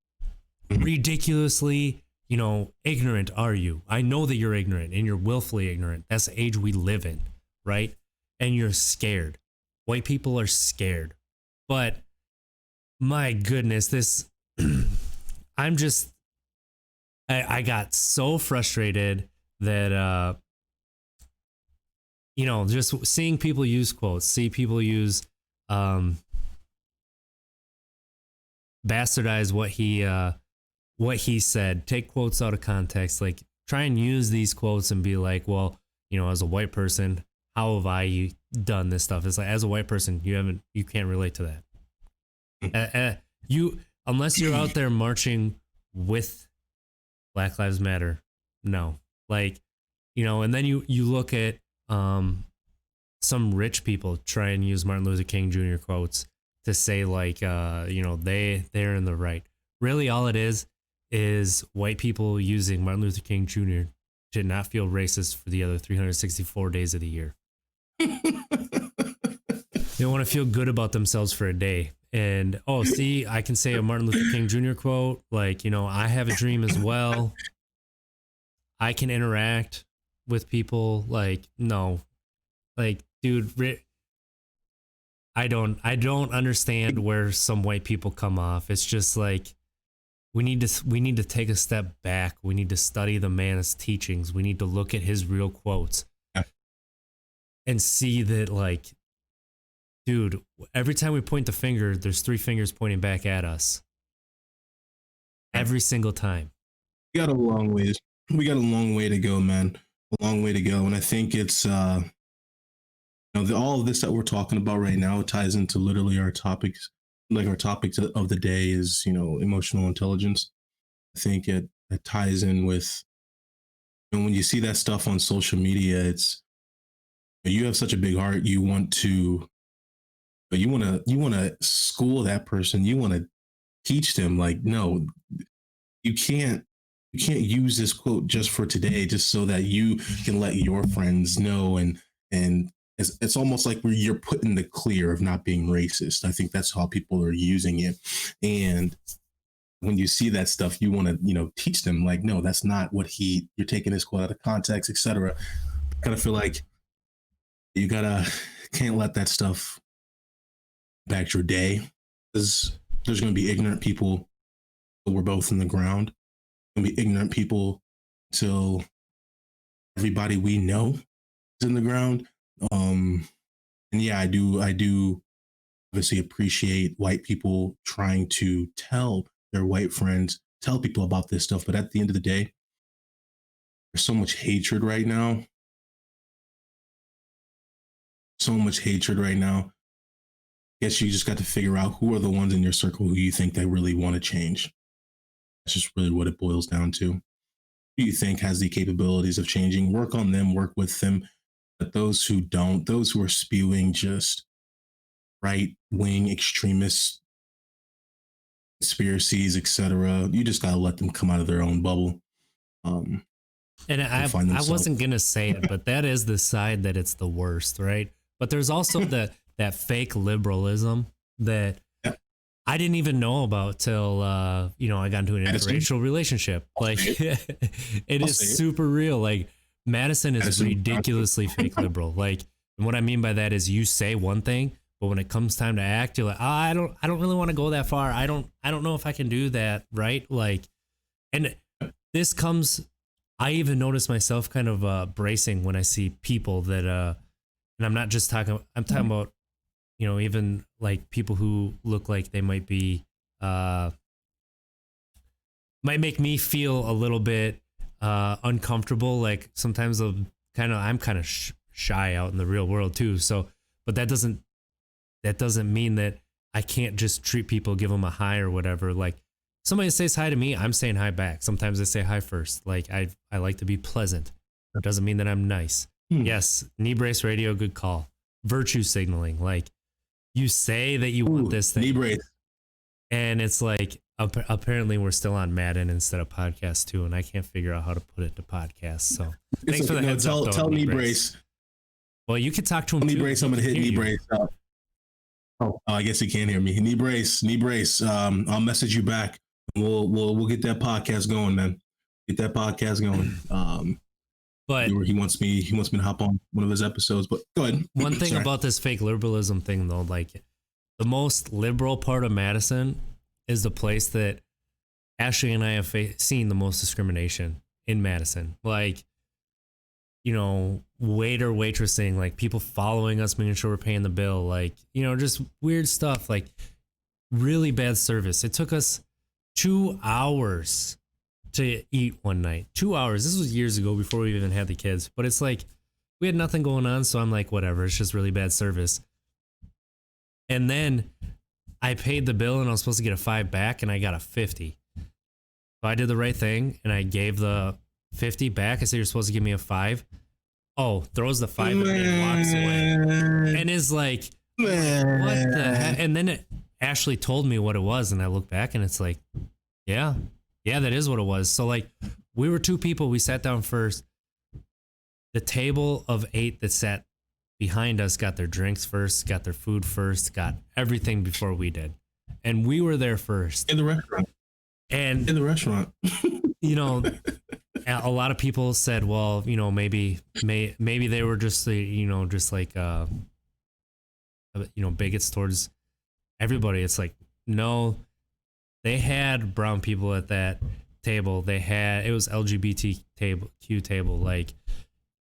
ridiculously, ignorant are you? I know that you're ignorant and you're willfully ignorant. That's the age we live in, right? And you're scared. White people are scared. But my goodness, I got so frustrated that, just seeing people use quotes, see people use, bastardize what he said, take quotes out of context, like try and use these quotes and be like, well, as a white person, how have I done this stuff? It's like, as a white person, you can't relate to that. Unless you're out there marching with Black Lives Matter, no. Like, and then you look at some rich people try and use Martin Luther King Jr. quotes to say like, they're in the right. Really, all it is white people using Martin Luther King Jr. to not feel racist for the other 364 days of the year. They want to feel good about themselves for a day. And, see, I can say a Martin Luther King Jr. quote, like, I have a dream as well. I can interact with people. Like, no, like, dude, I don't understand where some white people come off. It's just like, we need to take a step back. We need to study the man's teachings. We need to look at his real quotes and see that, like, dude, every time we point the finger, there's three fingers pointing back at us. Every single time. We got a long way to go, man. A long way to go. And I think it's, all of this that we're talking about right now ties into literally our topics. Like our topics of the day is, emotional intelligence. I think it ties in with, when you see that stuff on social media, it's, you have such a big heart. You want to school that person. You want to teach them, like, no, you can't use this quote just for today, just so that you can let your friends know and it's almost like where you're put in the clear of not being racist. I think that's how people are using it. And when you see that stuff, you want to, teach them like, no, that's not what you're taking this quote out of context, etc. Kind of feel like you can't let that stuff impact your day, because there's going to be ignorant people. We're both in the ground. There's going to be ignorant people till everybody we know is in the ground. And yeah, I do obviously appreciate white people trying to tell their white friends, tell people about this stuff. But at the end of the day, there's so much hatred right now. So much hatred right now. Guess you just got to figure out who are the ones in your circle who you think they really want to change. That's just really what it boils down to. Who you think has the capabilities of changing? Work on them, work with them. But those who don't, those who are spewing just right-wing extremist conspiracies, etc., you just gotta let them come out of their own bubble. And I wasn't gonna say it, but that is the side that it's the worst, right? But there's also that fake liberalism that I didn't even know about till I got into an interracial relationship. Like it is super real. Like Madison is ridiculously fake liberal. Like, and what I mean by that is you say one thing, but when it comes time to act, you're like, oh, I don't really want to go that far. I don't know if I can do that, right? Like, and this comes. I even notice myself kind of bracing when I see people that, and I'm not just talking. I'm talking about, even like people who look like they might be, might make me feel a little bit uncomfortable. Like sometimes I'm kind of shy out in the real world too. So, but that doesn't mean that I can't just treat people, give them a hi or whatever. Like somebody says hi to me, I'm saying hi back. Sometimes I say hi first. Like I like to be pleasant. It doesn't mean that I'm nice. Yes, knee brace radio, good call. Virtue signaling, like you say that you want this thing. Knee brace. And it's like apparently we're still on Madden instead of podcast too, and I can't figure out how to put it to podcast. So thanks for the heads up. Though, tell knee brace. Well, you could talk to him. Knee brace. I'm gonna hit knee brace. Oh, I guess he can't hear me. Knee brace. I'll message you back. We'll get that podcast going, man. Get that podcast going. But he wants me to hop on one of his episodes. But go ahead. One thing about this fake liberalism thing, though, like the most liberal part of Madison is the place that Ashley and I have seen the most discrimination in Madison. Like, waiter, waitressing, like people following us, making sure we're paying the bill, like, just weird stuff, like really bad service. It took us 2 hours to eat one night. 2 hours. This was years ago before we even had the kids, but it's like we had nothing going on. So I'm like, whatever, it's just really bad service. And then I paid the bill and I was supposed to get a $5 back and I got a $50. So I did the right thing and I gave the $50 back. I said, you're supposed to give me a $5. Oh, throws the $5 at me and walks away. And is like, what the heck? And then Ashley told me what it was. And I look back and it's like, yeah, that is what it was. So like we were 2 people. We sat down first. The table of 8 that sat behind us got their drinks first, got their food first, got everything before we did. And we were there first. In the restaurant. A lot of people said, well, maybe they were just, just like, bigots towards everybody. It's like, no, they had brown people at that table. It was LGBTQ table. Like,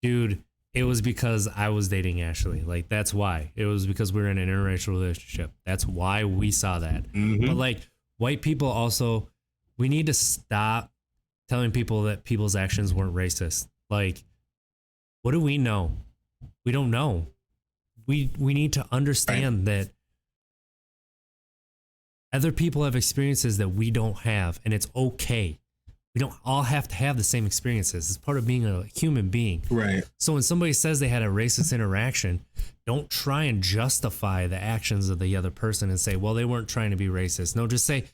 dude, it was because I was dating Ashley. Like, that's why. It was because we were in an interracial relationship. That's why we saw that. Mm-hmm. But like white people also, we need to stop telling people that people's actions weren't racist. Like, what do we know? We don't know. We need to understand that other people have experiences that we don't have, and it's okay. We don't all have to have the same experiences. It's part of being a human being. Right. So when somebody says they had a racist interaction, don't try and justify the actions of the other person and say, well, they weren't trying to be racist. No, just say,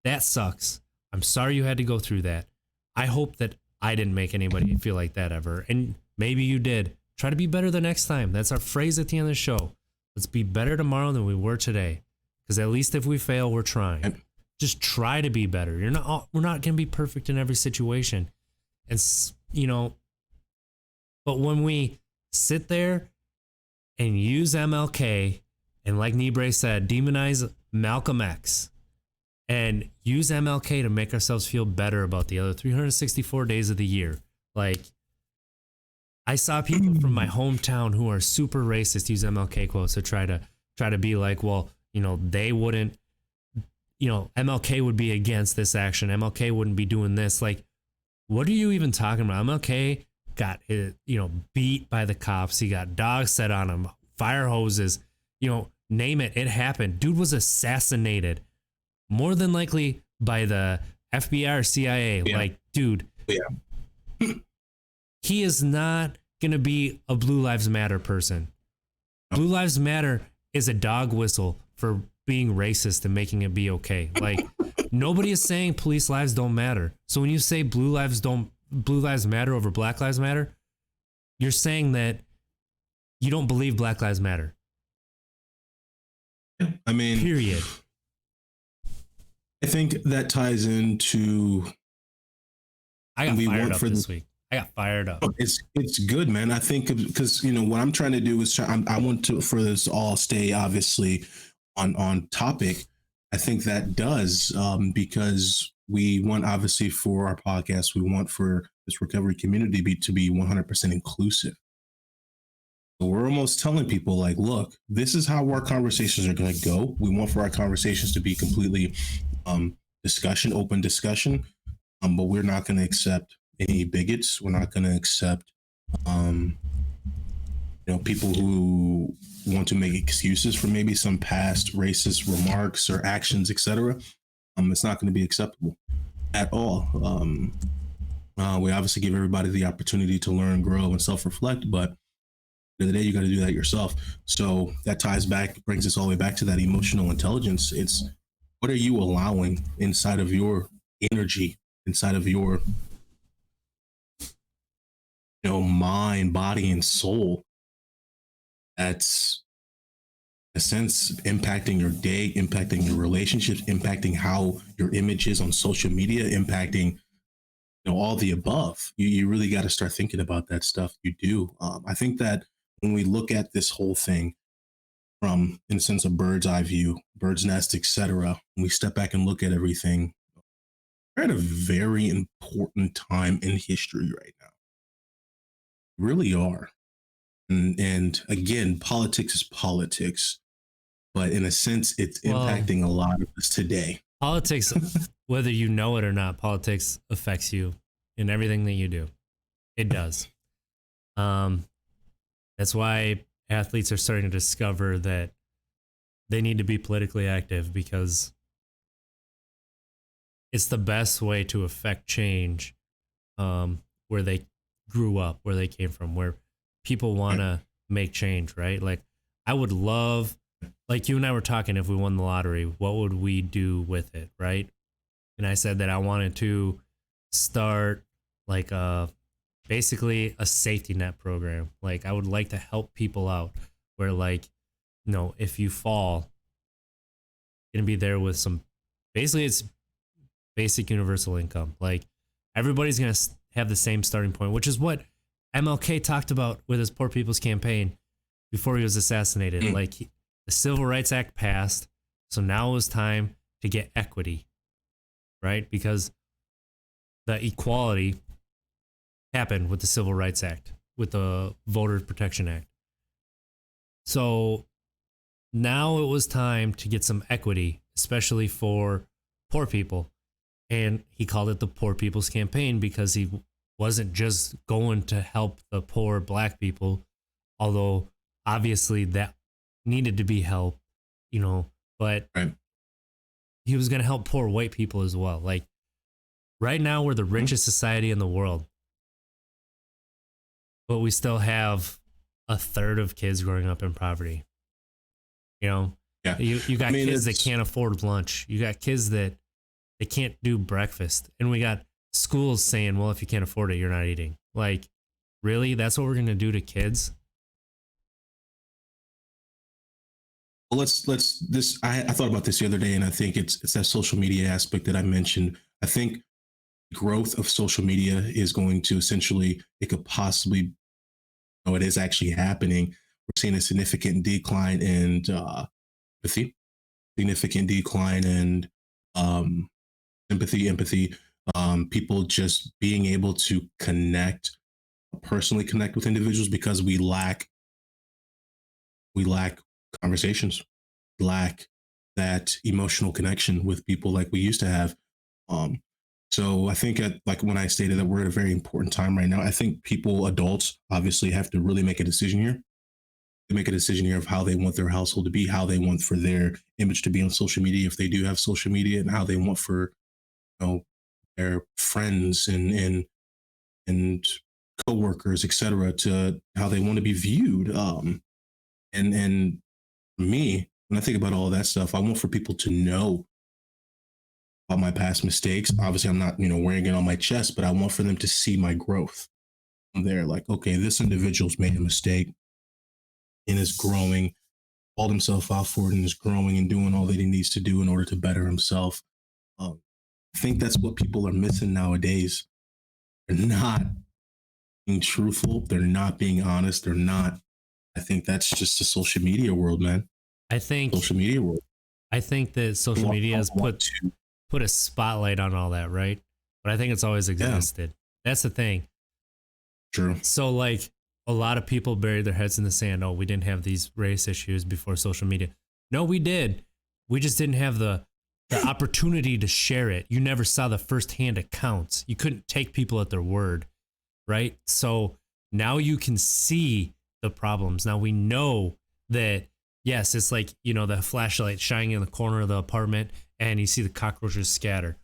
that sucks. I'm sorry you had to go through that. I hope that I didn't make anybody feel like that ever. And maybe you did. Try to be better the next time. That's our phrase at the end of the show. Let's be better tomorrow than we were today. Because at least if we fail, we're trying. Just try to be better. We're not going to be perfect in every situation. And, but when we sit there and use MLK, and like Nibre said, demonize Malcolm X, and use MLK to make ourselves feel better about the other 364 days of the year. Like, I saw people from my hometown who are super racist use MLK quotes to try to be like, well, they wouldn't, MLK would be against this action. MLK wouldn't be doing this. Like, what are you even talking about? MLK got beat by the cops. He got dogs set on him, fire hoses, name it. It happened. Dude was assassinated, more than likely by the FBI or CIA. Yeah. Like, dude, he is not going to be a Blue Lives Matter person. Blue Lives Matter is a dog whistle for being racist and making it be okay. Like, nobody is saying police lives don't matter. So when you say Blue Lives Matter over Black Lives Matter, you're saying that you don't believe Black Lives Matter. I mean, period. I think that ties into. I got fired up this week. I got fired up. It's good, man. I think because what I'm trying to do is I want to for this all stay obviously on topic. I think that does because we want obviously for our podcast, we want for this recovery community to be 100% inclusive. So we're almost telling people like, look, this is how our conversations are going to go. We want for our conversations to be completely open discussion, but we're not going to accept any bigots. We're not going to accept, people who want to make excuses for maybe some past racist remarks or actions, etc. It's not going to be acceptable at all. We obviously give everybody the opportunity to learn, grow, and self-reflect, but at the end of the day, you got to do that yourself. So that ties back, brings us all the way back to that emotional intelligence. It's what are you allowing inside of your energy, inside of your mind, body, and soul, that's in a sense impacting your day, impacting your relationships, impacting how your image is on social media, impacting all the above. You really got to start thinking about that stuff. You do. I think that when we look at this whole thing from, in a sense, a bird's eye view, bird's nest, etc., when we step back and look at everything, we're at a very important time in history right now. Really are. And again, politics is politics, but in a sense, it's impacting a lot of us today. Politics, whether you know it or not, politics affects you in everything that you do. It does. That's why athletes are starting to discover that they need to be politically active, because it's the best way to affect change where they grew up, where they came from, where people want to make change, right? Like, I would love, like you and I were talking, if we won the lottery, what would we do with it, right? And I said that I wanted to start like basically a safety net program. Like, I would like to help people out where, like, if you fall, you're gonna be there with some, basically it's basic universal income. Like, everybody's gonna have the same starting point, which is what MLK talked about with his Poor People's Campaign before he was assassinated. Like, the Civil Rights Act passed, so now it was time to get equity, right? Because the equality happened with the Civil Rights Act, with the Voter Protection Act. So now it was time to get some equity, especially for poor people. And he called it the Poor People's Campaign because he wasn't just going to help the poor Black people, although obviously that needed to be helped, but right. He was going to help poor white people as well. Like, right now, we're the richest society in the world, but we still have a third of kids growing up in poverty. Yeah. You got kids that can't afford lunch. You got kids that they can't do breakfast. And we got schools saying, well, if you can't afford it, you're not eating. Like, Really? That's what we're going to do to kids? Well, let's this. I thought about this the other day, and I think it's that social media aspect that I mentioned. I think growth of social media is going to essentially, it could possibly, no, it is actually happening. We're seeing a significant decline in empathy, significant decline in um, empathy, people just being able to connect, personally connect with individuals, because we lack conversations, lack that emotional connection with people like we used to have. Um, so I think like when I stated that we're at a very important time right now, I think people, adults, obviously have to really make a decision here. They make a decision here of how they want their household to be, how they want for their image to be on social media, if they do have social media, and how they want for, their friends and coworkers, etc., to how they want to be viewed. And me, when I think about all of that stuff, I want for people to know about my past mistakes. Obviously, I'm not, wearing it on my chest, but I want for them to see my growth. They're like, okay, this individual's made a mistake and is growing, called himself out for it, and is growing and doing all that he needs to do in order to better himself. I think that's what people are missing nowadays. They're not being truthful. They're not being honest. They're not. I think that's just the social media world, man. I think Social media world. I think that social media has put a spotlight on all that, right? But I think it's always existed. That's the thing. True. So like a lot of people bury their heads in the sand. Oh, we didn't have these race issues before social media. No, we did. We just didn't have the opportunity to share it. You never saw the firsthand accounts. You couldn't take people at their word, right? So now you can see the problems. Now we know that, yes, it's like, the flashlight shining in the corner of the apartment and you see the cockroaches scatter.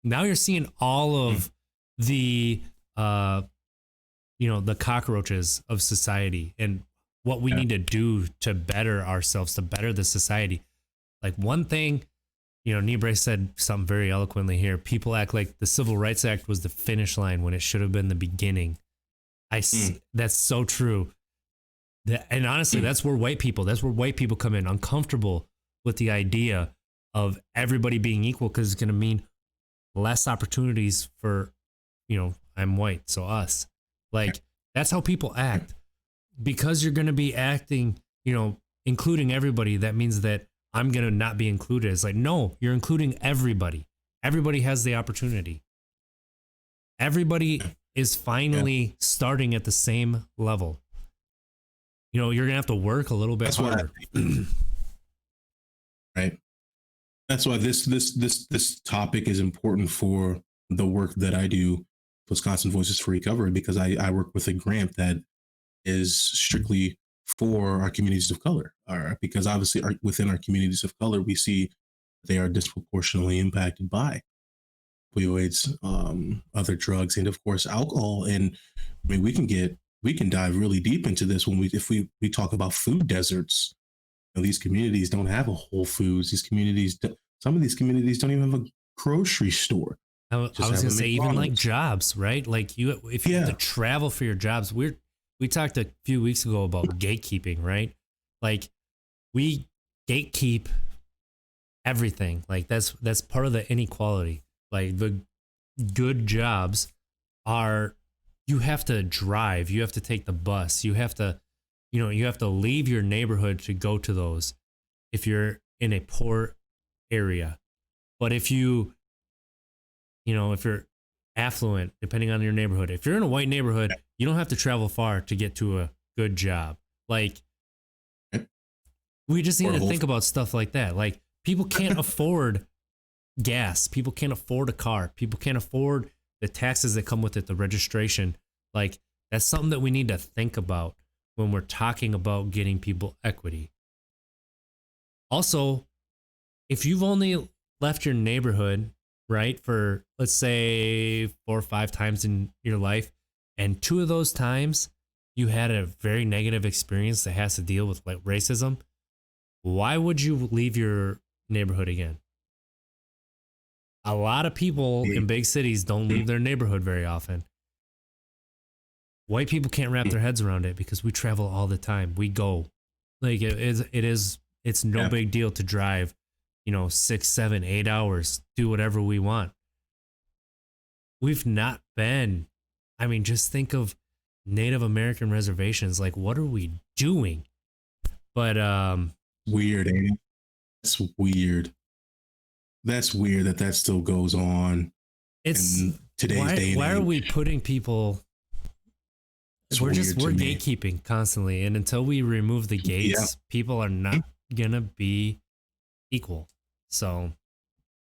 Now you're seeing all of the, the cockroaches of society and what we need to do to better ourselves, to better the society. Like one thing, Nibre said something very eloquently here. People act like the Civil Rights Act was the finish line when it should have been the beginning. That's so true. And honestly, that's where white people come in, uncomfortable with the idea of everybody being equal, because it's going to mean less opportunities for, I'm white, so us. Like, that's how people act. Because you're going to be acting, including everybody, that means that I'm going to not be included. It's like, no, you're including everybody. Everybody has the opportunity. Everybody is finally starting at the same level. You're going to have to work a little bit harder. Right. That's why this topic is important for the work that I do, Wisconsin Voices for Recovery, because I work with a grant that is strictly for our communities of color, because obviously within our communities of color, we see they are disproportionately impacted by opioids, other drugs, and of course alcohol. And I mean, we can dive really deep into this if we talk about food deserts. These communities don't have a Whole Foods. Some of these communities don't even have a grocery store. I was going to say, even like jobs, right? Like if you have to travel for your jobs, we talked a few weeks ago about gatekeeping, right? Like we gatekeep everything. Like that's part of the inequality. Like the good jobs are, you have to drive, you have to take the bus, you have to leave your neighborhood to go to those if you're in a poor area. But if if you're affluent, depending on your neighborhood, if you're in a white neighborhood, you don't have to travel far to get to a good job. Like, we just need to think about stuff like that. Like, people can't afford gas. People can't afford a car. People can't afford the taxes that come with it, the registration. Like, that's something that we need to think about when we're talking about getting people equity. Also, if you've only left your neighborhood, right, for let's say 4 or 5 times in your life, and 2 of those times you had a very negative experience that has to deal with like racism, why would you leave your neighborhood again? A lot of people in big cities don't leave their neighborhood very often. White people can't wrap their heads around it because we travel all the time. We go, like it's no big deal to drive, 6, 7, 8 hours, do whatever we want. We've not been, I mean, just think of Native American reservations. Like, what are we doing? But, weird, ain't it? That's weird. That's weird that still goes on it's in today's day and why are age. we putting people, we're gatekeeping constantly. And until we remove the gates, people are not going to be equal. So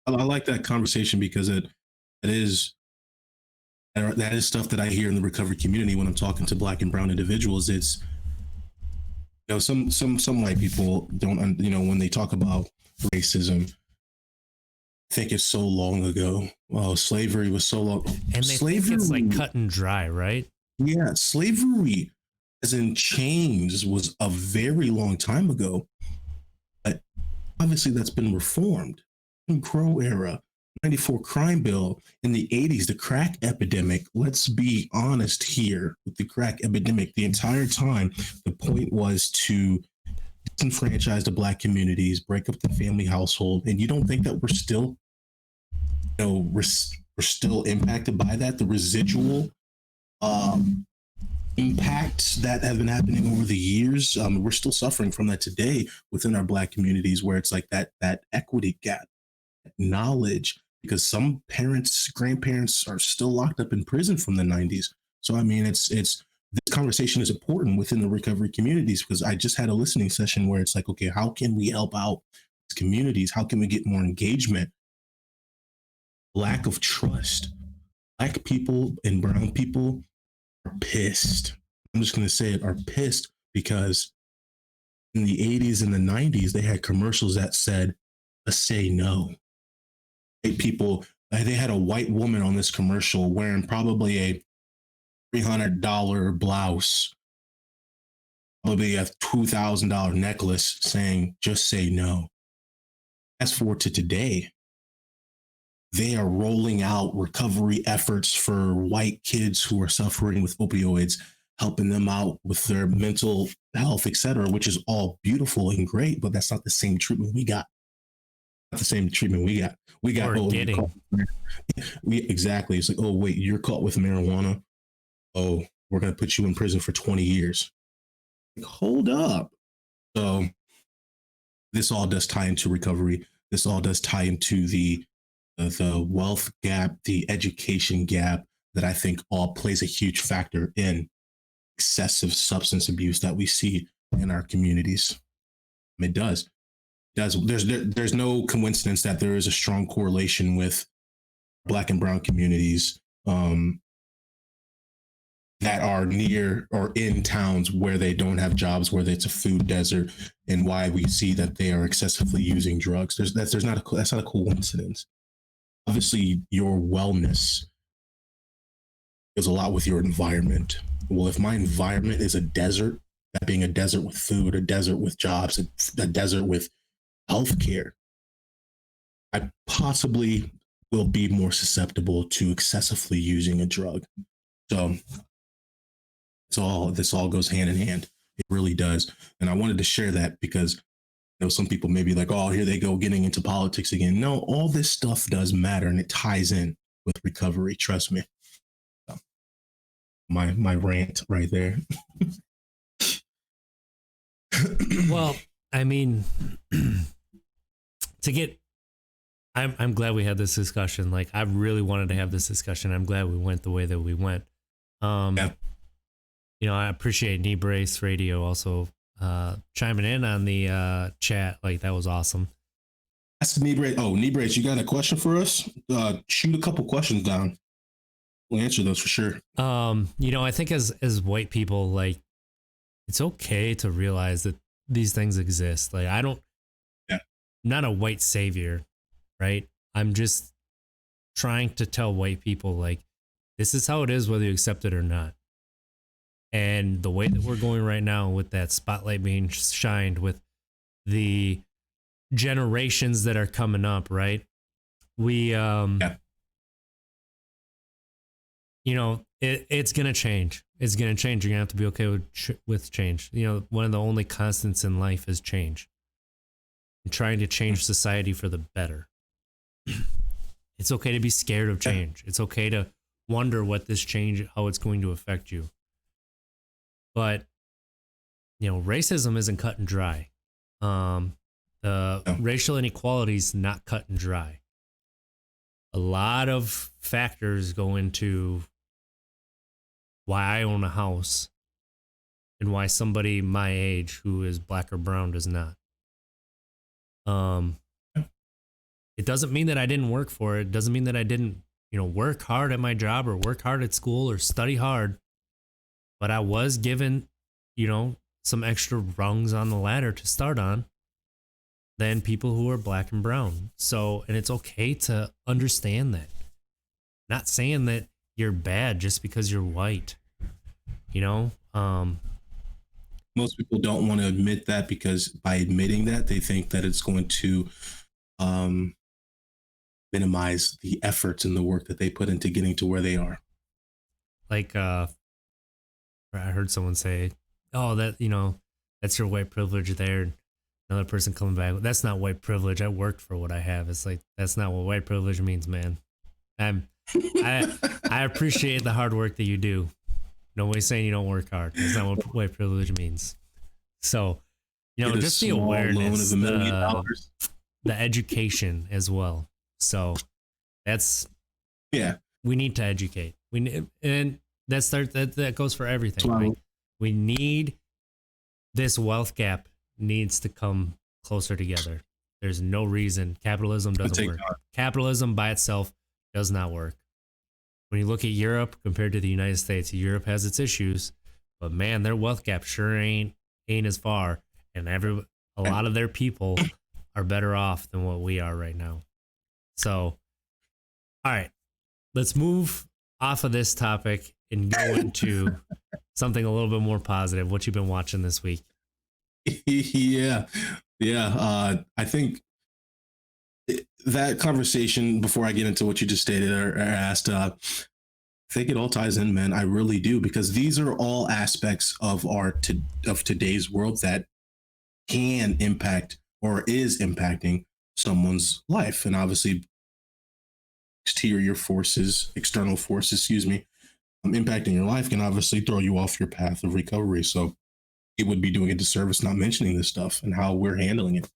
I like that conversation because that is stuff that I hear in the recovery community when I'm talking to Black and brown individuals. It's, some white people don't, when they talk about racism, think it's so long ago. Well, slavery was so long. And they think it's like cut and dry, right? Yeah, slavery, as in chains, was a very long time ago. But obviously, that's been reformed. Jim Crow era, 94 crime bill. In the 80s, the crack epidemic. Let's be honest here with the crack epidemic. The entire time, the point was to disenfranchise the Black communities, break up the family household. And you don't think that we're still, we're still impacted by that? The residual impacts that have been happening over the years. We're still suffering from that today within our Black communities, where it's like that equity gap, knowledge, because some parents, grandparents are still locked up in prison from the 90s. So I mean, it's this conversation is important within the recovery communities, because I just had a listening session where it's like, okay, how can we help out communities? How can we get more engagement? Lack of trust. Black people and brown people are pissed. I'm just going to say it, are pissed because in the 80s and the 90s, they had commercials that said, say no. White people, they had a white woman on this commercial wearing probably a $300 blouse, probably a $2,000 necklace, saying, just say no. Fast forward to today, they are rolling out recovery efforts for white kids who are suffering with opioids, helping them out with their mental health, etc., which is all beautiful and great, but that's not the same treatment we got. Not the same treatment we got. We got, exactly. It's like, oh, wait, you're caught with marijuana. Oh, we're going to put you in prison for 20 years. Like, hold up. So this all does tie into recovery. This all does tie into the wealth gap, the education gap, that I think all plays a huge factor in excessive substance abuse that we see in our communities. It does. There's no coincidence that there is a strong correlation with Black and brown communities that are near or in towns where they don't have jobs, where it's a food desert, and why we see that they are excessively using drugs. That's not a coincidence. Obviously, your wellness goes a lot with your environment. Well, if my environment is a desert, that being a desert with food, a desert with jobs, a desert with healthcare, I possibly will be more susceptible to excessively using a drug. So this all goes hand in hand. It really does. And I wanted to share that because some people may be like, oh, here they go getting into politics again. No, all this stuff does matter, and it ties in with recovery. Trust me. So, my rant right there. Well, I mean, I'm glad we had this discussion. Like, I really wanted to have this discussion. I'm glad we went the way that we went. I appreciate Knee Brace Radio also chiming in on the chat. Like, that was awesome. That's Knee Brace. Oh, Knee Brace, you got a question for us? Shoot a couple questions down. We'll answer those for sure. I think as white people, like, it's okay to realize that these things exist. Like, I'm not a white savior, right? I'm just trying to tell white people, like, this is how it is, whether you accept it or not. And the way that we're going right now, with that spotlight being shined, with the generations that are coming up, right? We, It's gonna change. It's gonna change. You're gonna have to be okay with change. You know, one of the only constants in life is change. And trying to change society for the better. It's okay to be scared of change. It's okay to wonder what this change, how it's going to affect you. But you know, racism isn't cut and dry. The racial inequality is not cut and dry. A lot of factors go into why I own a house and why somebody my age who is black or brown does not. It doesn't mean that I didn't work for it. It doesn't mean that I didn't, you know, work hard at my job or work hard at school or study hard. But I was given, you know, some extra rungs on the ladder to start on than people who are black and brown. So, and it's okay to understand that. Not saying that you're bad just because you're white, you know? Most people don't want to admit that because by admitting that, they think that it's going to minimize the efforts and the work that they put into getting to where they are. Like, I heard someone say, oh, that, you know, that's your white privilege there. Another person coming back, that's not white privilege. I worked for what I have. It's like, that's not what white privilege means, man. I appreciate the hard work that you do. Nobody's saying you don't work hard. That's not what white privilege means. So, you know, just the awareness, the education as well. So that's, we need to educate. And that goes for everything. Right? We need, this wealth gap needs to come closer together. There's no reason capitalism doesn't work. Capitalism by itself does not work. When you look at Europe compared to the United States, Europe has its issues, but man, their wealth gap sure ain't as far, and a lot of their people are better off than what we are right now. So, all right, let's move off of this topic and go into something a little bit more positive. What you've been watching this week? Yeah. I think that conversation, before I get into what you just stated or asked, I think it all ties in, man. I really do, because these are all aspects of of today's world that can impact or is impacting someone's life. And obviously external forces, impacting your life can obviously throw you off your path of recovery. So it would be doing a disservice not mentioning this stuff and how we're handling it.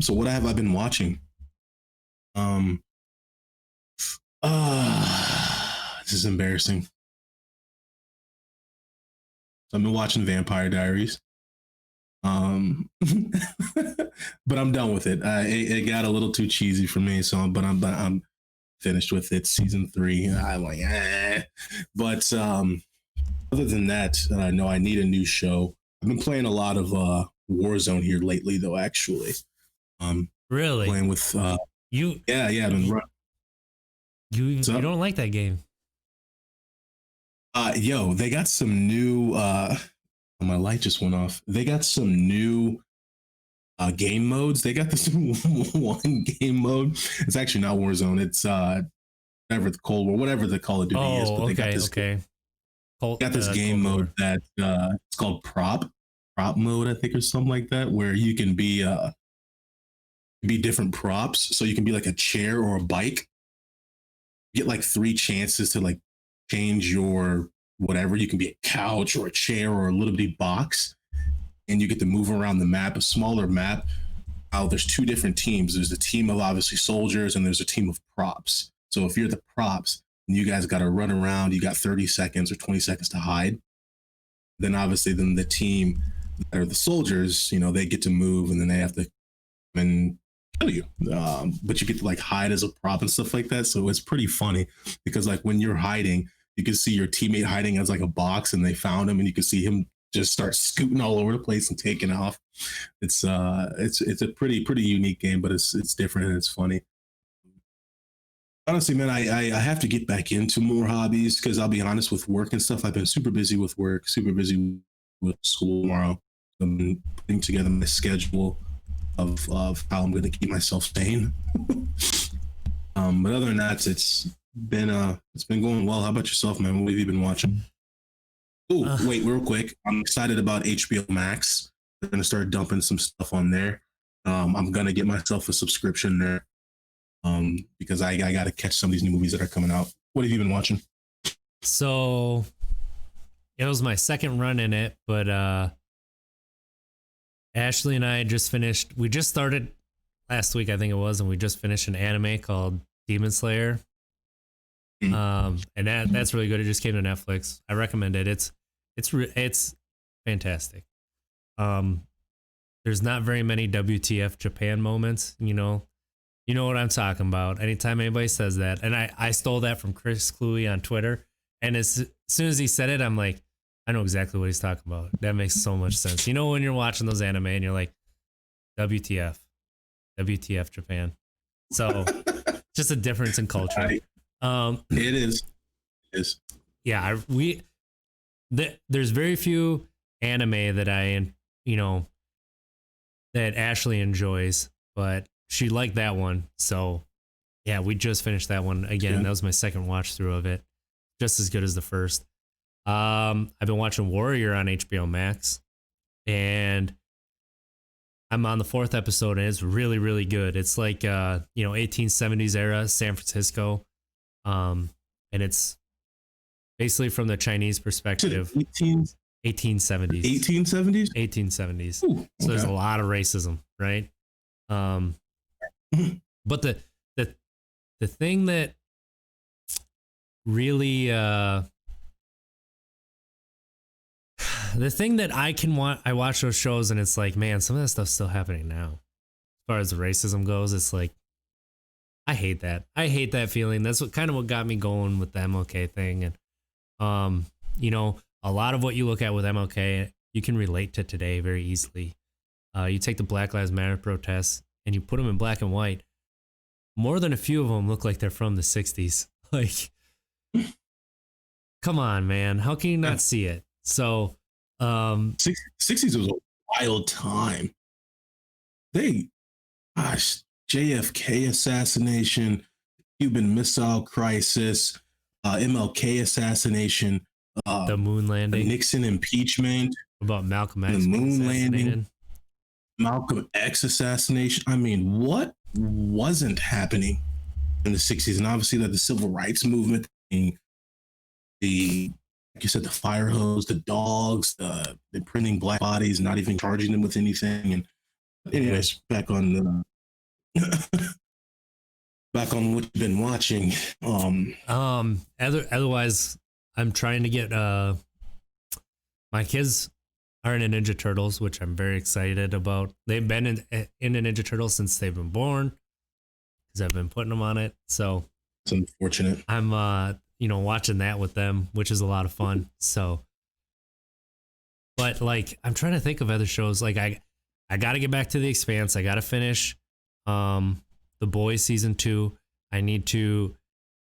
So what have I been watching? This is embarrassing. So I've been watching Vampire Diaries. But I'm done with it. It got a little too cheesy for me. So, but I'm finished with it. Season 3. I'm like, But other than that, I know I need a new show. I've been playing a lot of Warzone here lately, though. Actually, really playing with you. Yeah. I've been you don't like that game? Yo, they got some new. My light just went off. They got some new game modes. They got this one game mode. It's actually not Warzone. It's whatever the Cold War, whatever the Call of Duty is. But they got this. Got this game mode that it's called prop mode, I think, or something like that, where you can be different props. So you can be like a chair or a bike. You get like 3 chances to like change your whatever. You can be a couch or a chair or a little bitty box, and you get to move around the map, a smaller map. There's 2 different teams. There's a team of obviously soldiers, and there's a team of props. So if you're the props, and you guys got to run around, you got 30 seconds or 20 seconds to hide. Then obviously, then the team that are the soldiers, you know, they get to move, and then they have to come and kill you. But you get to like hide as a prop and stuff like that. So it's pretty funny because like when you're hiding, you can see your teammate hiding as like a box, and they found him, and you can see him just start scooting all over the place and taking off. It's a pretty unique game, but it's different and it's funny. Honestly, man, I have to get back into more hobbies because I'll be honest, with work and stuff, I've been super busy with work, super busy with school tomorrow. I've been putting together my schedule of how I'm going to keep myself sane. But other than that, it's It's been going well. How about yourself, man? What have you been watching? Oh, wait, real quick. I'm excited about HBO Max. They're gonna start dumping some stuff on there. I'm gonna get myself a subscription there. Because I gotta catch some of these new movies that are coming out. What have you been watching? So it was my second run in it, but Ashley and I we just started last week, I think it was, and we just finished an anime called Demon Slayer. And that's really good. It just came to Netflix. I recommend it. It's fantastic. There's not very many WTF Japan moments, you know what I'm talking about. Anytime anybody says that, and I stole that from Chris Cluey on Twitter, and as soon as he said it, I'm like, I know exactly what he's talking about. That makes so much sense. You know, when you're watching those anime and you're like, WTF Japan. So just a difference in culture. It is. Yeah, there's very few anime that that Ashley enjoys, but she liked that one. So yeah, we just finished that one again. That was my second watch through of it. Just as good as the first. I've been watching Warrior on HBO Max, and I'm on the 4th episode, and it's really, really good. It's like 1870s era San Francisco. And it's basically from the Chinese perspective. 1870s. 1870s? 1870s. Ooh, okay. So there's a lot of racism, right? But the thing that really the thing that I watch those shows and it's like, man, some of that stuff's still happening now. As far as the racism goes, it's like, I hate that. I hate that feeling. That's what got me going with the MLK thing. And, a lot of what you look at with MLK, you can relate to today very easily. You take the Black Lives Matter protests and you put them in black and white. More than a few of them look like they're from the 60s. Like, come on, man. How can you not see it? So, 60s was a wild time. JFK assassination, Cuban Missile Crisis, MLK assassination, the moon landing, Nixon impeachment, about Malcolm X, the moon landing, Malcolm X assassination. I mean, what wasn't happening in the 60s? And obviously that the civil rights movement, like you said, the fire hose, the dogs, the printing black bodies, not even charging them with anything. And anyways, back on what you've been watching. Otherwise, I'm trying to get my kids are in the Ninja Turtles, which I'm very excited about. They've been in the Ninja Turtles since they've been born because I've been putting them on it. So it's unfortunate. I'm watching that with them, which is a lot of fun. So, but like I'm trying to think of other shows. Like I got to get back to The Expanse. I got to finish The Boys season 2. I need to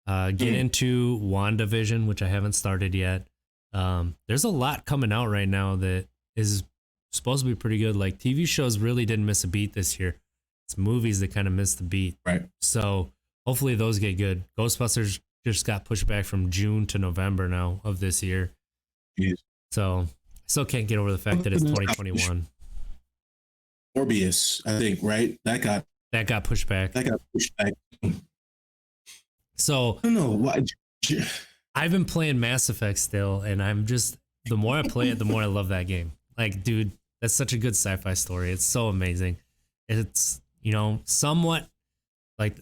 get into WandaVision, which I haven't started yet. There's a lot coming out right now that is supposed to be pretty good. Like TV shows really didn't miss a beat this year. It's movies that kind of missed the beat. Right. So hopefully those get good. Ghostbusters just got pushed back from June to November now of this year. Jeez. So I still can't get over the fact that it's 2021. Morbius, I think, right? That got pushed back. So I don't know why. I've been playing Mass Effect still, and I'm just the more I play it, the more I love that game. Like, dude, that's such a good sci-fi story. It's so amazing. It's somewhat like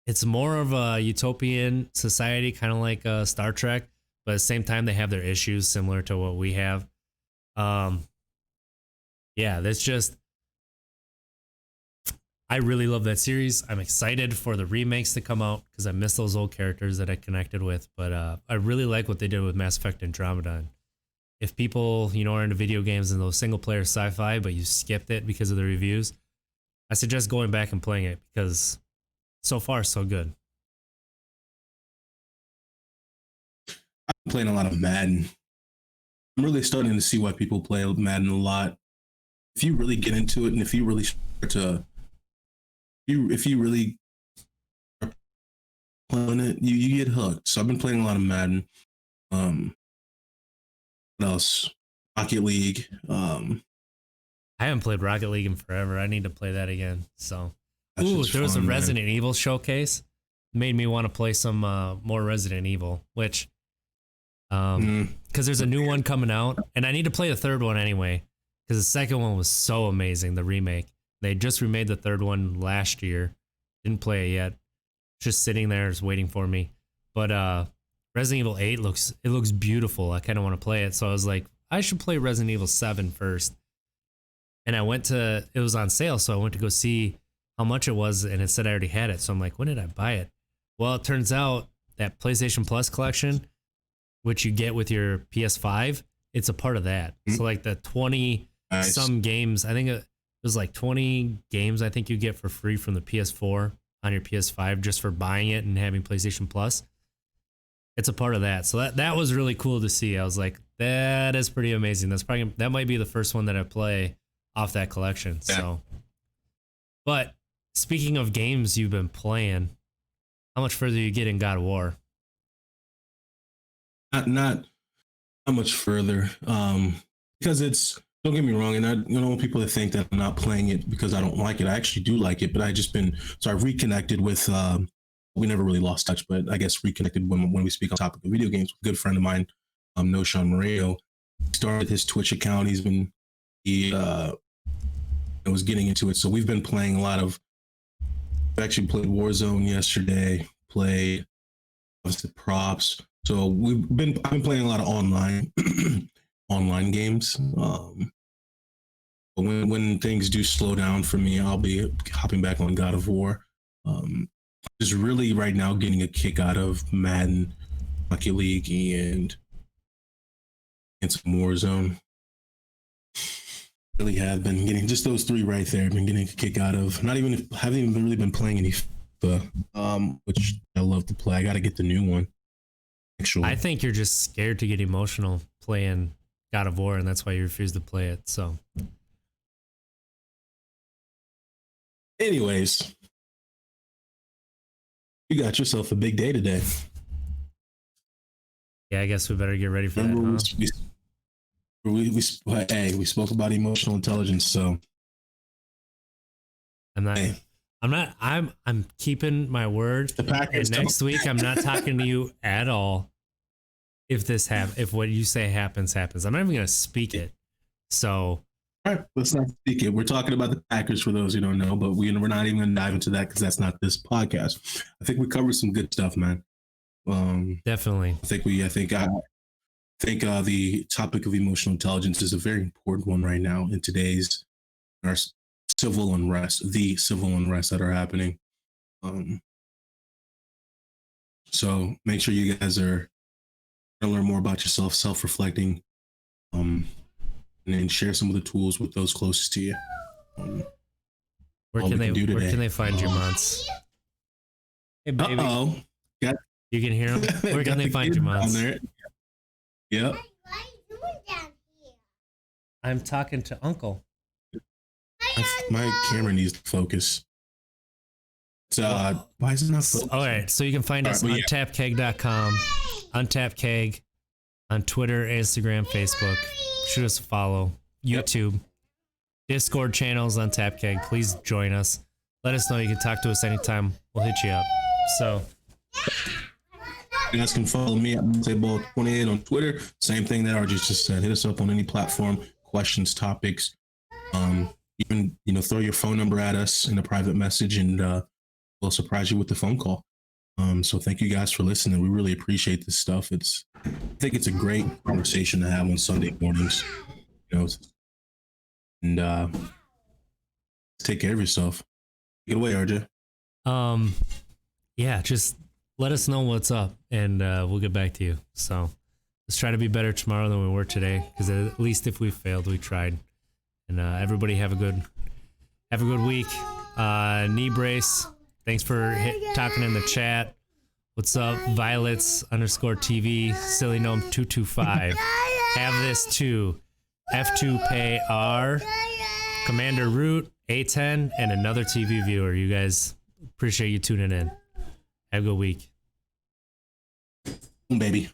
it's more of a utopian society, kind of like Star Trek, but at the same time they have their issues similar to what we have. That's just. I really love that series. I'm excited for the remakes to come out because I miss those old characters that I connected with. But I really like what they did with Mass Effect Andromeda. If people, are into video games and those single player sci-fi, but you skipped it because of the reviews, I suggest going back and playing it because so far so good. I'm playing a lot of Madden. I'm really starting to see why people play Madden a lot. If you really get into it and if you really start to if you really playing it, you get hooked. So I've been playing a lot of Madden. What else? Rocket League. I haven't played Rocket League in forever. I need to play that again. So, That's there was a fun, man. Resident Evil showcase. Made me want to play some more Resident Evil, which because there's a new one coming out, and I need to play the third one anyway, because the second one was so amazing, the remake. They just remade the third one last year. Didn't play it yet. Just sitting there, just waiting for me. But Resident Evil 8 looks beautiful. I kind of want to play it, so I was like, I should play Resident Evil 7 first. And it was on sale, so I went to go see how much it was, and it said I already had it. So I'm like, when did I buy it? Well, it turns out that PlayStation Plus collection, which you get with your PS5, it's a part of that. So like the 20 some games, I think it was like 20 games I think you get for free from the PS4 on your PS5 just for buying it and having PlayStation Plus. It's a part of that. So that was really cool to see. I was like, that is pretty amazing. That might be the first one that I play off that collection. Yeah. So, but speaking of games you've been playing, how much further you get in God of War? Not much further. Because it's, don't get me wrong, and I don't want people to think that I'm not playing it because I don't like it. I actually do like it, but I've reconnected with we never really lost touch, but I guess reconnected when we speak on topic of video games. A good friend of mine, No Sean Moreno, started his Twitch account. He was getting into it. So we've been playing a lot of, I actually played Warzone yesterday, played obviously props. So I've been playing a lot of online games. But when things do slow down for me, I'll be hopping back on God of War. Just really right now getting a kick out of Madden, Rocket League, and some Warzone. Really have been getting just those three right there. I've been getting a kick out of. Haven't even really been playing any FIFA, which I love to play. I got to get the new one. Actually, I think you're just scared to get emotional playing God of War, and that's why you refuse to play it. So, anyways, you got yourself a big day today. Yeah, I guess we better get ready for Remember that. Huh? We spoke about emotional intelligence, so I'm keeping my word. And next week I'm not talking to you at all. If what you say happens, I'm not even gonna speak it. So all right, let's not speak it. We're talking about the Packers for those who don't know, but we're not even gonna dive into that because that's not this podcast. I think we covered some good stuff, man. Definitely. I think the topic of emotional intelligence is a very important one right now in today's our civil unrest that are happening. So make sure you guys are going to learn more about yourself, self-reflecting, and then share some of the tools with those closest to you. Where can they find you, Mons? Hey, baby. Uh-oh. You can hear them? Where can they find you, Mons? Yep. I'm talking to Uncle. My camera needs to focus. So, why is it not focusing? All right, so you can find us on untappedkeg.com, untappedkeg, on Twitter, Instagram, Facebook. Shoot us a follow. YouTube, Discord channels, Untapped Keg. Please join us. Let us know. You can talk to us anytime. We'll hit you up. So, you guys can follow me at Monteball28 on Twitter. Same thing that RJ just said. Hit us up on any platform, questions, topics. Even throw your phone number at us in a private message, and we'll surprise you with the phone call. So thank you guys for listening. We really appreciate this stuff. I think it's a great conversation to have on Sunday mornings. And take care of yourself. Take it away, RJ. Yeah, just let us know what's up, and we'll get back to you. So let's try to be better tomorrow than we were today, because at least if we failed, we tried. And everybody have a good week. Knee brace. Thanks for talking in the chat. What's up, Violets_TV, Silly Gnome 225. Have this too. F2 Pay R, Commander Root, A10, and another TV viewer. You guys, appreciate you tuning in. Have a good week. Baby.